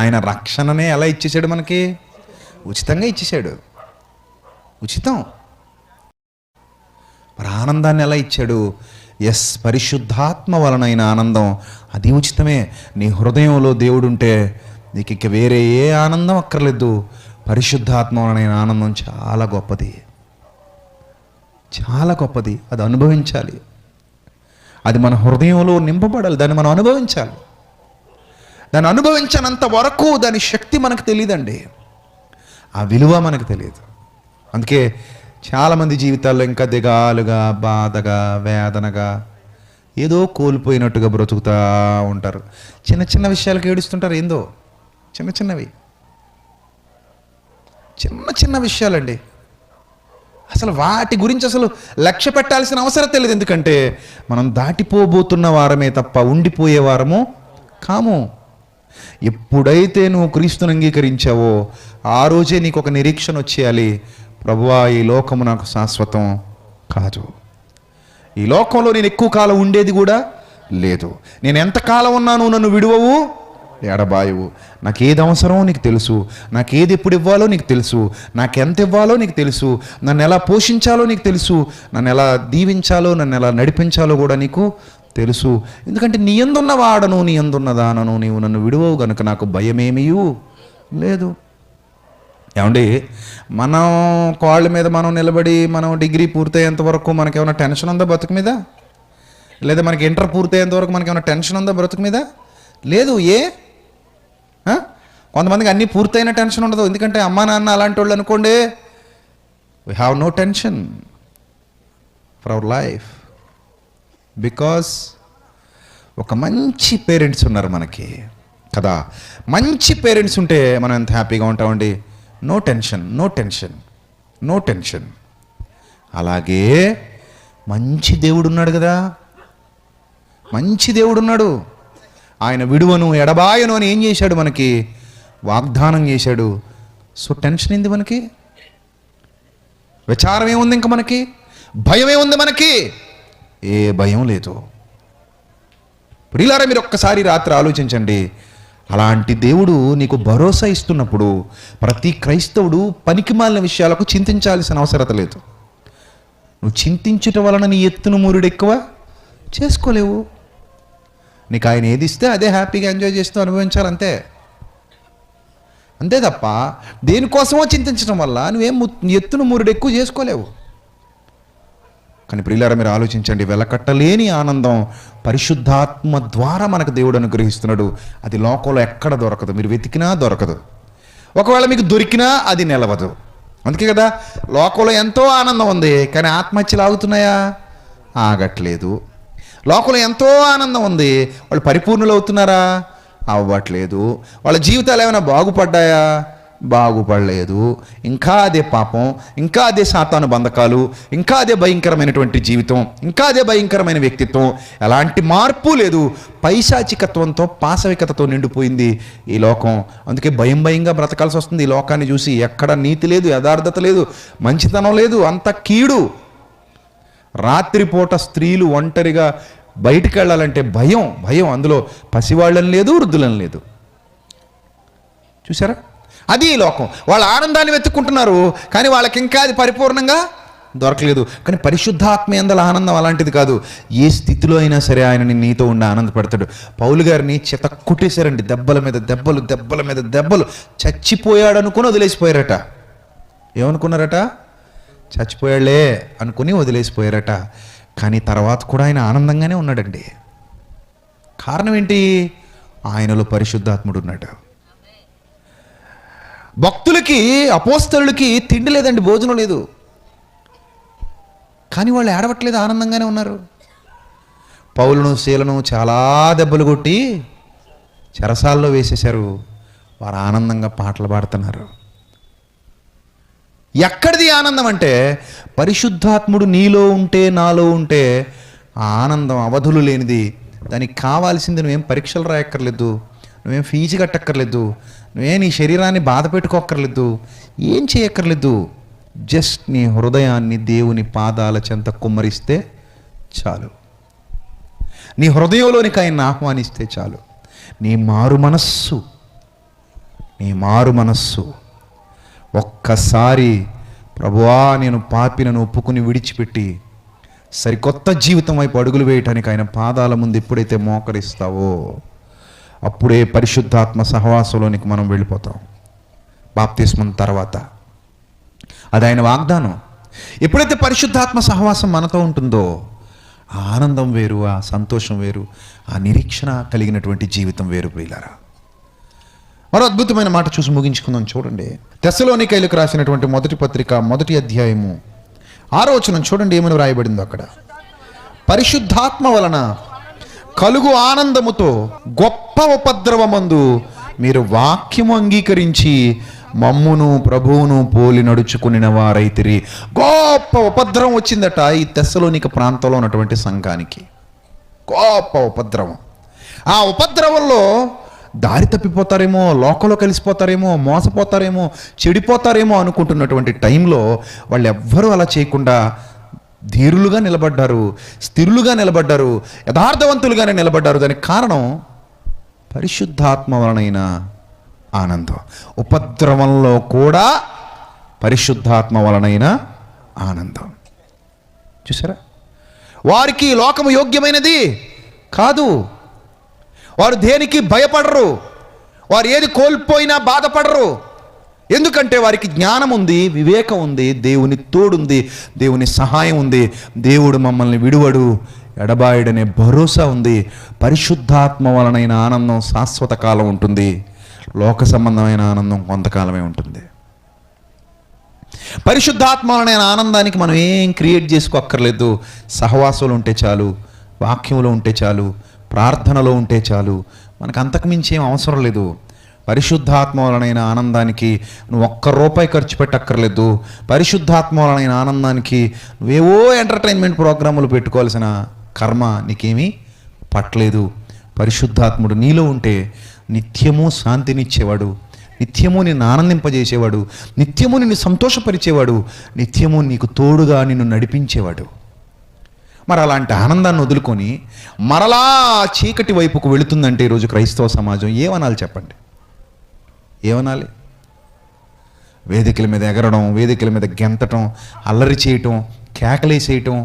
ఆయన రక్షణనే ఎలా ఇచ్చేసాడు? మనకి ఉచితంగా ఇచ్చేసాడు. ఉచితం. మరి ఆనందాన్ని ఎలా ఇచ్చాడు? పరిశుద్ధాత్మ వలనైన ఆనందం, అది ఉచితమే. నీ హృదయంలో దేవుడు ఉంటే నీకు ఇక వేరే ఏ ఆనందం అక్కర్లేదు. పరిశుద్ధాత్మ వలనైన ఆనందం చాలా గొప్పది, చాలా గొప్పది. అది అనుభవించాలి, అది మన హృదయంలో నింపబడాలి, దాన్ని మనం అనుభవించాలి. దాన్ని అనుభవించనంత వరకు దాని శక్తి మనకు తెలియదండి, ఆ విలువ మనకు తెలియదు. అందుకే చాలామంది జీవితాల్లో ఇంకా దిగాలుగా, బాధగా, వేదనగా, ఏదో కోల్పోయినట్టుగా బ్రతుకుతూ ఉంటారు. చిన్న చిన్న విషయాలకు ఏడుస్తుంటారు. ఏందో చిన్న విషయాలండి. అసలు వాటి గురించి అసలు లక్ష్య పెట్టాల్సిన అవసరం తెలియదు. ఎందుకంటే మనం దాటిపోబోతున్న వారమే తప్ప ఉండిపోయే వారము కాము. ఎప్పుడైతే నువ్వు క్రీస్తుని అంగీకరించావో ఆ రోజే నీకు ఒక నిరీక్షణ వచ్చేయాలి. ప్రభువా, ఈ లోకము నాకు శాశ్వతం కాదు, ఈ లోకంలో నేను ఎక్కువ కాలం ఉండేది కూడా లేదు. నేను ఎంతకాలం ఉన్నాను, నన్ను విడువవు, ఎడబాయవు. నాకు ఏది అవసరమో నీకు తెలుసు, నాకు ఏది ఎప్పుడు ఇవ్వాలో నీకు తెలుసు, నాకు ఎంత ఇవ్వాలో నీకు తెలుసు, నన్ను ఎలా పోషించాలో నీకు తెలుసు, నన్ను ఎలా దీవించాలో, నన్ను ఎలా నడిపించాలో కూడా నీకు తెలుసు. ఎందుకంటే నీ యందున్న వాడను, నీ యందున్న దానను, నీవు నన్ను విడువవు గనుక నాకు భయమేమీ లేదు. ఏమండి, మనం కాళ్ళ మీద మనం నిలబడి మనం డిగ్రీ పూర్తయ్యేంత వరకు మనకేమైనా టెన్షన్ ఉందా బ్రతుకు మీద? లేదా మనకి ఇంటర్ పూర్తయ్యేంత వరకు మనకేమైనా టెన్షన్ ఉందా బ్రతుకు మీద? లేదు. కొంతమందికి అన్నీ పూర్తయిన టెన్షన్ ఉండదు. ఎందుకంటే అమ్మా నాన్న అలాంటి వాళ్ళు అనుకోండి, we have no tension for our life, because ఒక మంచి పేరెంట్స్ ఉన్నారు మనకి కదా. మంచి పేరెంట్స్ ఉంటే మనం ఎంత హ్యాపీగా ఉంటామండి. No tension. అలాగే మంచి దేవుడు ఉన్నాడు కదా, మంచి దేవుడు ఉన్నాడు. ఆయన విడువను, ఎడబాయను అని ఏం చేశాడు? మనకి వాగ్దానం చేశాడు. సో టెన్షన్ ఏంది మనకి? విచారం ఏముంది? ఇంకా మనకి భయం ఏముంది? మనకి ఏ భయం లేదు. ప్రియులారా, మీరు ఒక్కసారి రాత్రి ఆలోచించండి. అలాంటి దేవుడు నీకు భరోసా ఇస్తున్నప్పుడు ప్రతి క్రైస్తవుడు పనికిమాలిన విషయాలకు చింతించాల్సిన అవసరత లేదు. నువ్వు చింతించుట వలన నీ ఎత్తును మూరుడు ఎక్కువ చేసుకోలేవు. నీకు ఆయన ఏది ఇస్తే అదే హ్యాపీగా ఎంజాయ్ చేస్తూ అనుభవించాలంతే. అంతే తప్ప దేనికోసమో చింతించడం వల్ల నువ్వేం ఎత్తును మూరుడు ఎక్కువ చేసుకోలేవు. కానీ ప్రియులారా, మీరు ఆలోచించండి, వెలకట్టలేని ఆనందం పరిశుద్ధాత్మ ద్వారా మనకు దేవుడు అనుగ్రహిస్తున్నాడు. అది లోకంలో ఎక్కడ దొరకదు, మీరు వెతికినా దొరకదు. ఒకవేళ మీకు దొరికినా అది నిలవదు. అందుకే కదా లోకంలో ఎంతో ఆనందం ఉంది, కానీ ఆత్మహత్యలు ఆగుతున్నాయా? ఆగట్లేదు. లోకంలో ఎంతో ఆనందం ఉంది, వాళ్ళు పరిపూర్ణులు అవుతున్నారా? అవ్వట్లేదు. వాళ్ళ జీవితాలు ఏమైనా బాగుపడ్డాయా? బాగుపడలేదు. ఇంకా అదే పాపం, ఇంకా అదే సాతాను బంధకాలు, ఇంకా అదే భయంకరమైనటువంటి జీవితం, ఇంకా అదే భయంకరమైన వ్యక్తిత్వం. ఎలాంటి మార్పు లేదు. పైశాచికత్వంతో, పాశవికతతో నిండిపోయింది ఈ లోకం. అందుకే భయంగా బ్రతకాల్సి వస్తుంది ఈ లోకాన్ని చూసి. ఎక్కడ నీతి లేదు, యథార్థత లేదు, మంచితనం లేదు, అంత కీడు. రాత్రిపూట స్త్రీలు ఒంటరిగా బయటికి వెళ్ళాలంటే భయం. అందులో పసివాళ్ళని లేదు, వృద్ధులని లేదు. చూసారా? అది ఈ లోకం. వాళ్ళ ఆనందాన్ని వెతుక్కుంటున్నారు, కానీ వాళ్ళకి ఇంకా అది పరిపూర్ణంగా దొరకలేదు. కానీ పరిశుద్ధాత్మ యందల ఆనందం అలాంటిది కాదు. ఏ స్థితిలో అయినా సరే ఆయన నీతో ఉండి ఆనందపడతాడు. పౌలు గారిని చితక్కుట్టేశారండి, దెబ్బల మీద దెబ్బలు. చచ్చిపోయాడు అనుకుని వదిలేసిపోయారట. ఏమనుకున్నారట? చచ్చిపోయాళ్లే అనుకుని వదిలేసిపోయారట. కానీ తర్వాత కూడా ఆయన ఆనందంగానే ఉన్నాడండి. కారణం ఏంటి? ఆయనలో పరిశుద్ధాత్ముడు ఉన్నాడు. భక్తులకి, అపోస్తలులకి తిండి లేదండి, భోజనం లేదు, కానీ వాళ్ళు ఏడవట్లేదు, ఆనందంగానే ఉన్నారు. పౌలును శీలను చాలా దెబ్బలు కొట్టి చెరసాల్లో వేసేశారు. వారు ఆనందంగా పాటలు పాడుతున్నారు. ఎక్కడిది ఆనందం అంటే పరిశుద్ధాత్ముడు నీలో ఉంటే, నాలో ఉంటే ఆ ఆనందం అవధులు లేనిది. దానికి కావాల్సింది నువ్వేం పరీక్షలు రాయక్కర్లేదు, నువ్వేం ఫీజు కట్టక్కర్లేదు, నువ్వేం నీ శరీరాన్ని బాధ పెట్టుకోక్కర్లేదు, ఏం చేయక్కర్లేదు. జస్ట్ నీ హృదయాన్ని దేవుని పాదాల చెంత కుమ్మరిస్తే చాలు. నీ హృదయంలోనికి ఆయన ఆహ్వానిస్తే చాలు. నీ మారు మనస్సు ఒక్కసారి ప్రభువా నేను పాపినను ఒప్పుకుని విడిచిపెట్టి సరికొత్త జీవితం వైపు అడుగులు వేయటానికి ఆయన పాదాల ముందు ఎప్పుడైతే మోకరిస్తావో అప్పుడే పరిశుద్ధాత్మ సహవాసంలోనికి మనం వెళ్ళిపోతాం. బాప్తిస్మం తర్వాత అది ఆయన వాగ్దానం. ఎప్పుడైతే పరిశుద్ధాత్మ సహవాసం మనతో ఉంటుందో ఆ ఆనందం వేరు, ఆ సంతోషం వేరు, ఆ నిరీక్షణ కలిగినటువంటి జీవితం వేరు. ప్రియులారా, మరో అద్భుతమైన మాట చూసి ముగించుకుందాం. చూడండి, తెస్సలోనికైలకు రాసినటువంటి మొదటి పత్రిక 1వ అధ్యాయము 6వ వచనం చూడండి, ఏమని వ్రాయబడిందో అక్కడ. పరిశుద్ధాత్మ వలన కలుగు ఆనందముతో గొప్ప ఉపద్రవమందు మీరు వాక్యము అంగీకరించి మమ్మును ప్రభువును పోలి నడుచుకుని వారైతిరి. గొప్ప ఉపద్రవం వచ్చిందట ఈ తెస్సలోనిక ప్రాంతంలో ఉన్నటువంటి సంఘానికి. గొప్ప ఉపద్రవం. ఆ ఉపద్రవంలో దారి తప్పిపోతారేమో, లోకంలో కలిసిపోతారేమో, మోసపోతారేమో, చెడిపోతారేమో అనుకుంటున్నటువంటి టైంలో వాళ్ళు ఎవ్వరూ అలా చేయకుండా ధీరులుగా నిలబడ్డారు, స్థిరులుగా నిలబడ్డారు, యథార్థవంతులుగానే నిలబడ్డారు. దానికి కారణం పరిశుద్ధాత్మ వలనైన ఆనందం. ఉపద్రవంలో కూడా పరిశుద్ధాత్మ వలనైన ఆనందం. చూసారా? వారికి లోకము యోగ్యమైనది కాదు. వారు దేనికి భయపడరు, వారు ఏది కోల్పోయినా బాధపడరు. ఎందుకంటే వారికి జ్ఞానం ఉంది, వివేకం ఉంది, దేవుని తోడుంది, దేవుని సహాయం ఉంది. దేవుడు మమ్మల్ని విడువడు, ఎడబాయుడనే భరోసా ఉంది. పరిశుద్ధాత్మ వలనైన ఆనందం శాశ్వత కాలం ఉంటుంది, లోక సంబంధమైన ఆనందం కొంతకాలమే ఉంటుంది. పరిశుద్ధాత్మ వలనైన ఆనందానికి మనం ఏం క్రియేట్ చేసుకోక్కర్లేదు. సహవాసంలో ఉంటే చాలు, వాక్యంలో ఉంటే చాలు, ప్రార్థనలో ఉంటే చాలు. మనకు అంతకుమించి ఏం అవసరం లేదు. పరిశుద్ధాత్మ వలనైన ఆనందానికి నువ్వు ₹1 ఖర్చు పెట్టక్కర్లేదు. పరిశుద్ధాత్మ వలనైన ఆనందానికి నువ్వేవో ఎంటర్టైన్మెంట్ ప్రోగ్రాములు పెట్టుకోవాల్సిన కర్మ నీకేమీ పట్టలేదు. పరిశుద్ధాత్ముడు నీలో ఉంటే నిత్యము శాంతినిచ్చేవాడు, నిత్యము నిన్ను ఆనందింపజేసేవాడు, నిత్యము నిన్ను సంతోషపరిచేవాడు, నిత్యము నీకు తోడుగా నిన్ను నడిపించేవాడు. మరి అలాంటి ఆనందాన్ని వదులుకొని మరలా చీకటి వైపుకు వెళుతుందంటే ఈరోజు క్రైస్తవ సమాజం ఏమనాలి చెప్పండి? ఏమనాలి? వేదికల మీద ఎగరడం, వేదికల మీద గెంతటం, అల్లరి చేయటం, కేకలేసేయటం,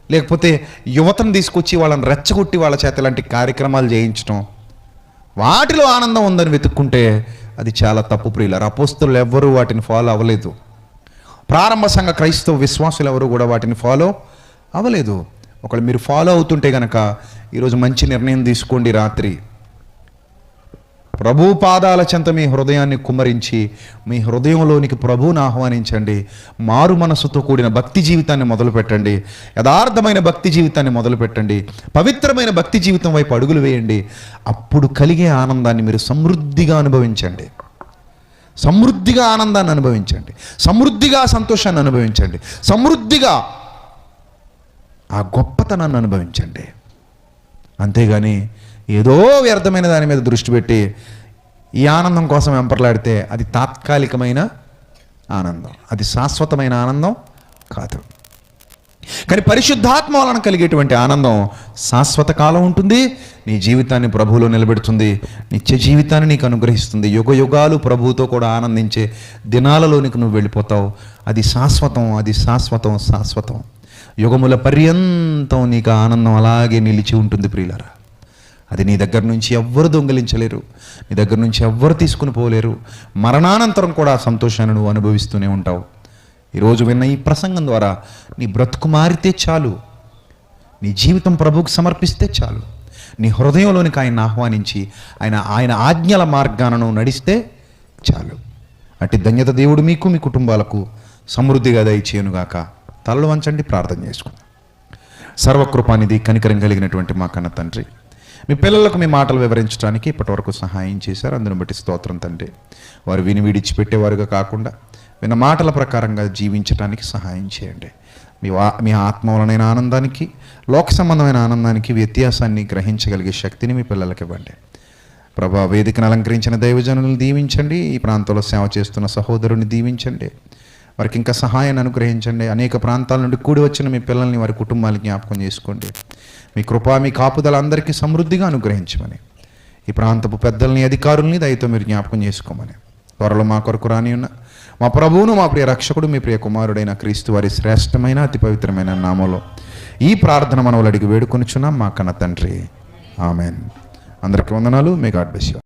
లేకపోతే యువతను తీసుకొచ్చి వాళ్ళని రెచ్చగొట్టి వాళ్ళ చేత ఇలాంటి కార్యక్రమాలు చేయించటం, వాటిలో ఆనందం ఉందని వెతుక్కుంటే అది చాలా తప్పు ప్రియులారా. అపోస్తలులు ఎవ్వరూ వాటిని ఫాలో అవ్వలేదు. ప్రారంభ సంఘ క్రైస్తవ విశ్వాసులు ఎవరు కూడా వాటిని ఫాలో అవ్వలేదు. ఒకవేళ మీరు ఫాలో అవుతుంటే కనుక ఈరోజు మంచి నిర్ణయం తీసుకోండి. రాత్రి ప్రభు పాదాల చెంత మీ హృదయాన్ని కుమ్మరించి మీ హృదయంలోనికి ప్రభువుని ఆహ్వానించండి. మారు మనసుతో కూడిన భక్తి జీవితాన్ని మొదలుపెట్టండి. యథార్థమైన భక్తి జీవితాన్ని మొదలుపెట్టండి. పవిత్రమైన భక్తి జీవితం వైపు అడుగులు వేయండి. అప్పుడు కలిగే ఆనందాన్ని మీరు సమృద్ధిగా అనుభవించండి. సమృద్ధిగా ఆనందాన్ని అనుభవించండి. సమృద్ధిగా సంతోషాన్ని అనుభవించండి. సమృద్ధిగా ఆ గొప్పతనాన్ని అనుభవించండి. అంతేగాని ఏదో వ్యర్థమైన దాని మీద దృష్టి పెట్టి ఈ ఆనందం కోసం వెంపర్లాడితే అది తాత్కాలికమైన ఆనందం, అది శాశ్వతమైన ఆనందం కాదు. కానీ పరిశుద్ధాత్మ వలన కలిగేటువంటి ఆనందం శాశ్వత కాలం ఉంటుంది. నీ జీవితాన్ని ప్రభువులో నిలబెడుతుంది. నిత్య జీవితాన్ని నీకు అనుగ్రహిస్తుంది. యుగ యుగాలు ప్రభువుతో కూడా ఆనందించే దినాలలోనికి నువ్వు వెళ్ళిపోతావు. అది శాశ్వతం, అది శాశ్వతం, శాశ్వతం. యుగముల పర్యంతం నీకు ఆనందం అలాగే నిలిచి ఉంటుంది ప్రియులారా. అది నీ దగ్గర నుంచి ఎవ్వరు దొంగిలించలేరు. నీ దగ్గర నుంచి ఎవ్వరు తీసుకుని పోలేరు. మరణానంతరం కూడా ఆ సంతోషాన్ని నువ్వు అనుభవిస్తూనే ఉంటావు. ఈరోజు విన్న ఈ ప్రసంగం ద్వారా నీ బ్రతుకు మారితే చాలు. నీ జీవితం ప్రభువుకు సమర్పిస్తే చాలు. నీ హృదయంలోనికి ఆయన ఆహ్వానించి ఆయన ఆజ్ఞల మార్గాలను నడిస్తే చాలు. అట్టి ధన్యత దేవుడు మీకు మీ కుటుంబాలకు సమృద్ధిగా దయచేయునుగాక. తలలు వంచండి, ప్రార్థన చేసుకుందాం. సర్వకృపానిధి కనికరం కలిగినటువంటి మా కన్న తండ్రి, మీ పిల్లలకు మీ మాటలు వివరించడానికి ఇప్పటివరకు సహాయం చేశారు. అందును బట్టి స్తోత్రం తండ్రి. వారు విని విడిచిపెట్టేవారుగా కాకుండా విన్న మాటల ప్రకారంగా జీవించడానికి సహాయం చేయండి. మీ ఆత్మ వలనైన ఆనందానికి, లోక సంబంధమైన ఆనందానికి వ్యత్యాసాన్ని గ్రహించగలిగే శక్తిని మీ పిల్లలకి ఇవ్వండి. ప్రభా, వేదికను అలంకరించిన దైవజనులను దీవించండి. ఈ ప్రాంతంలో సేవ చేస్తున్న సహోదరుని దీవించండి. వారికి ఇంకా సహాయాన్ని అనుగ్రహించండి. అనేక ప్రాంతాల నుండి కూడి వచ్చిన మీ పిల్లల్ని, వారి కుటుంబాలకి జ్ఞాపకం చేసుకోండి. మీ కృప, మీ కాపుదల అందరికీ సమృద్ధిగా అనుగ్రహించమని, ఈ ప్రాంతపు పెద్దల్ని, అధికారుల్ని దయతో మీరు జ్ఞాపకం చేసుకోమని, త్వరలో మా కొరకు రాని ఉన్న మా ప్రభువును, మా ప్రియ రక్షకుడు, మీ ప్రియ కుమారుడైన క్రీస్తు వారి శ్రేష్టమైన అతి పవిత్రమైన నామములో ఈ ప్రార్థన మనవులు అడిగి వేడుకొనుచున్నాం మా కన్న తండ్రి. ఆమెన్. అందరికీ వందనాలు. May God bless you.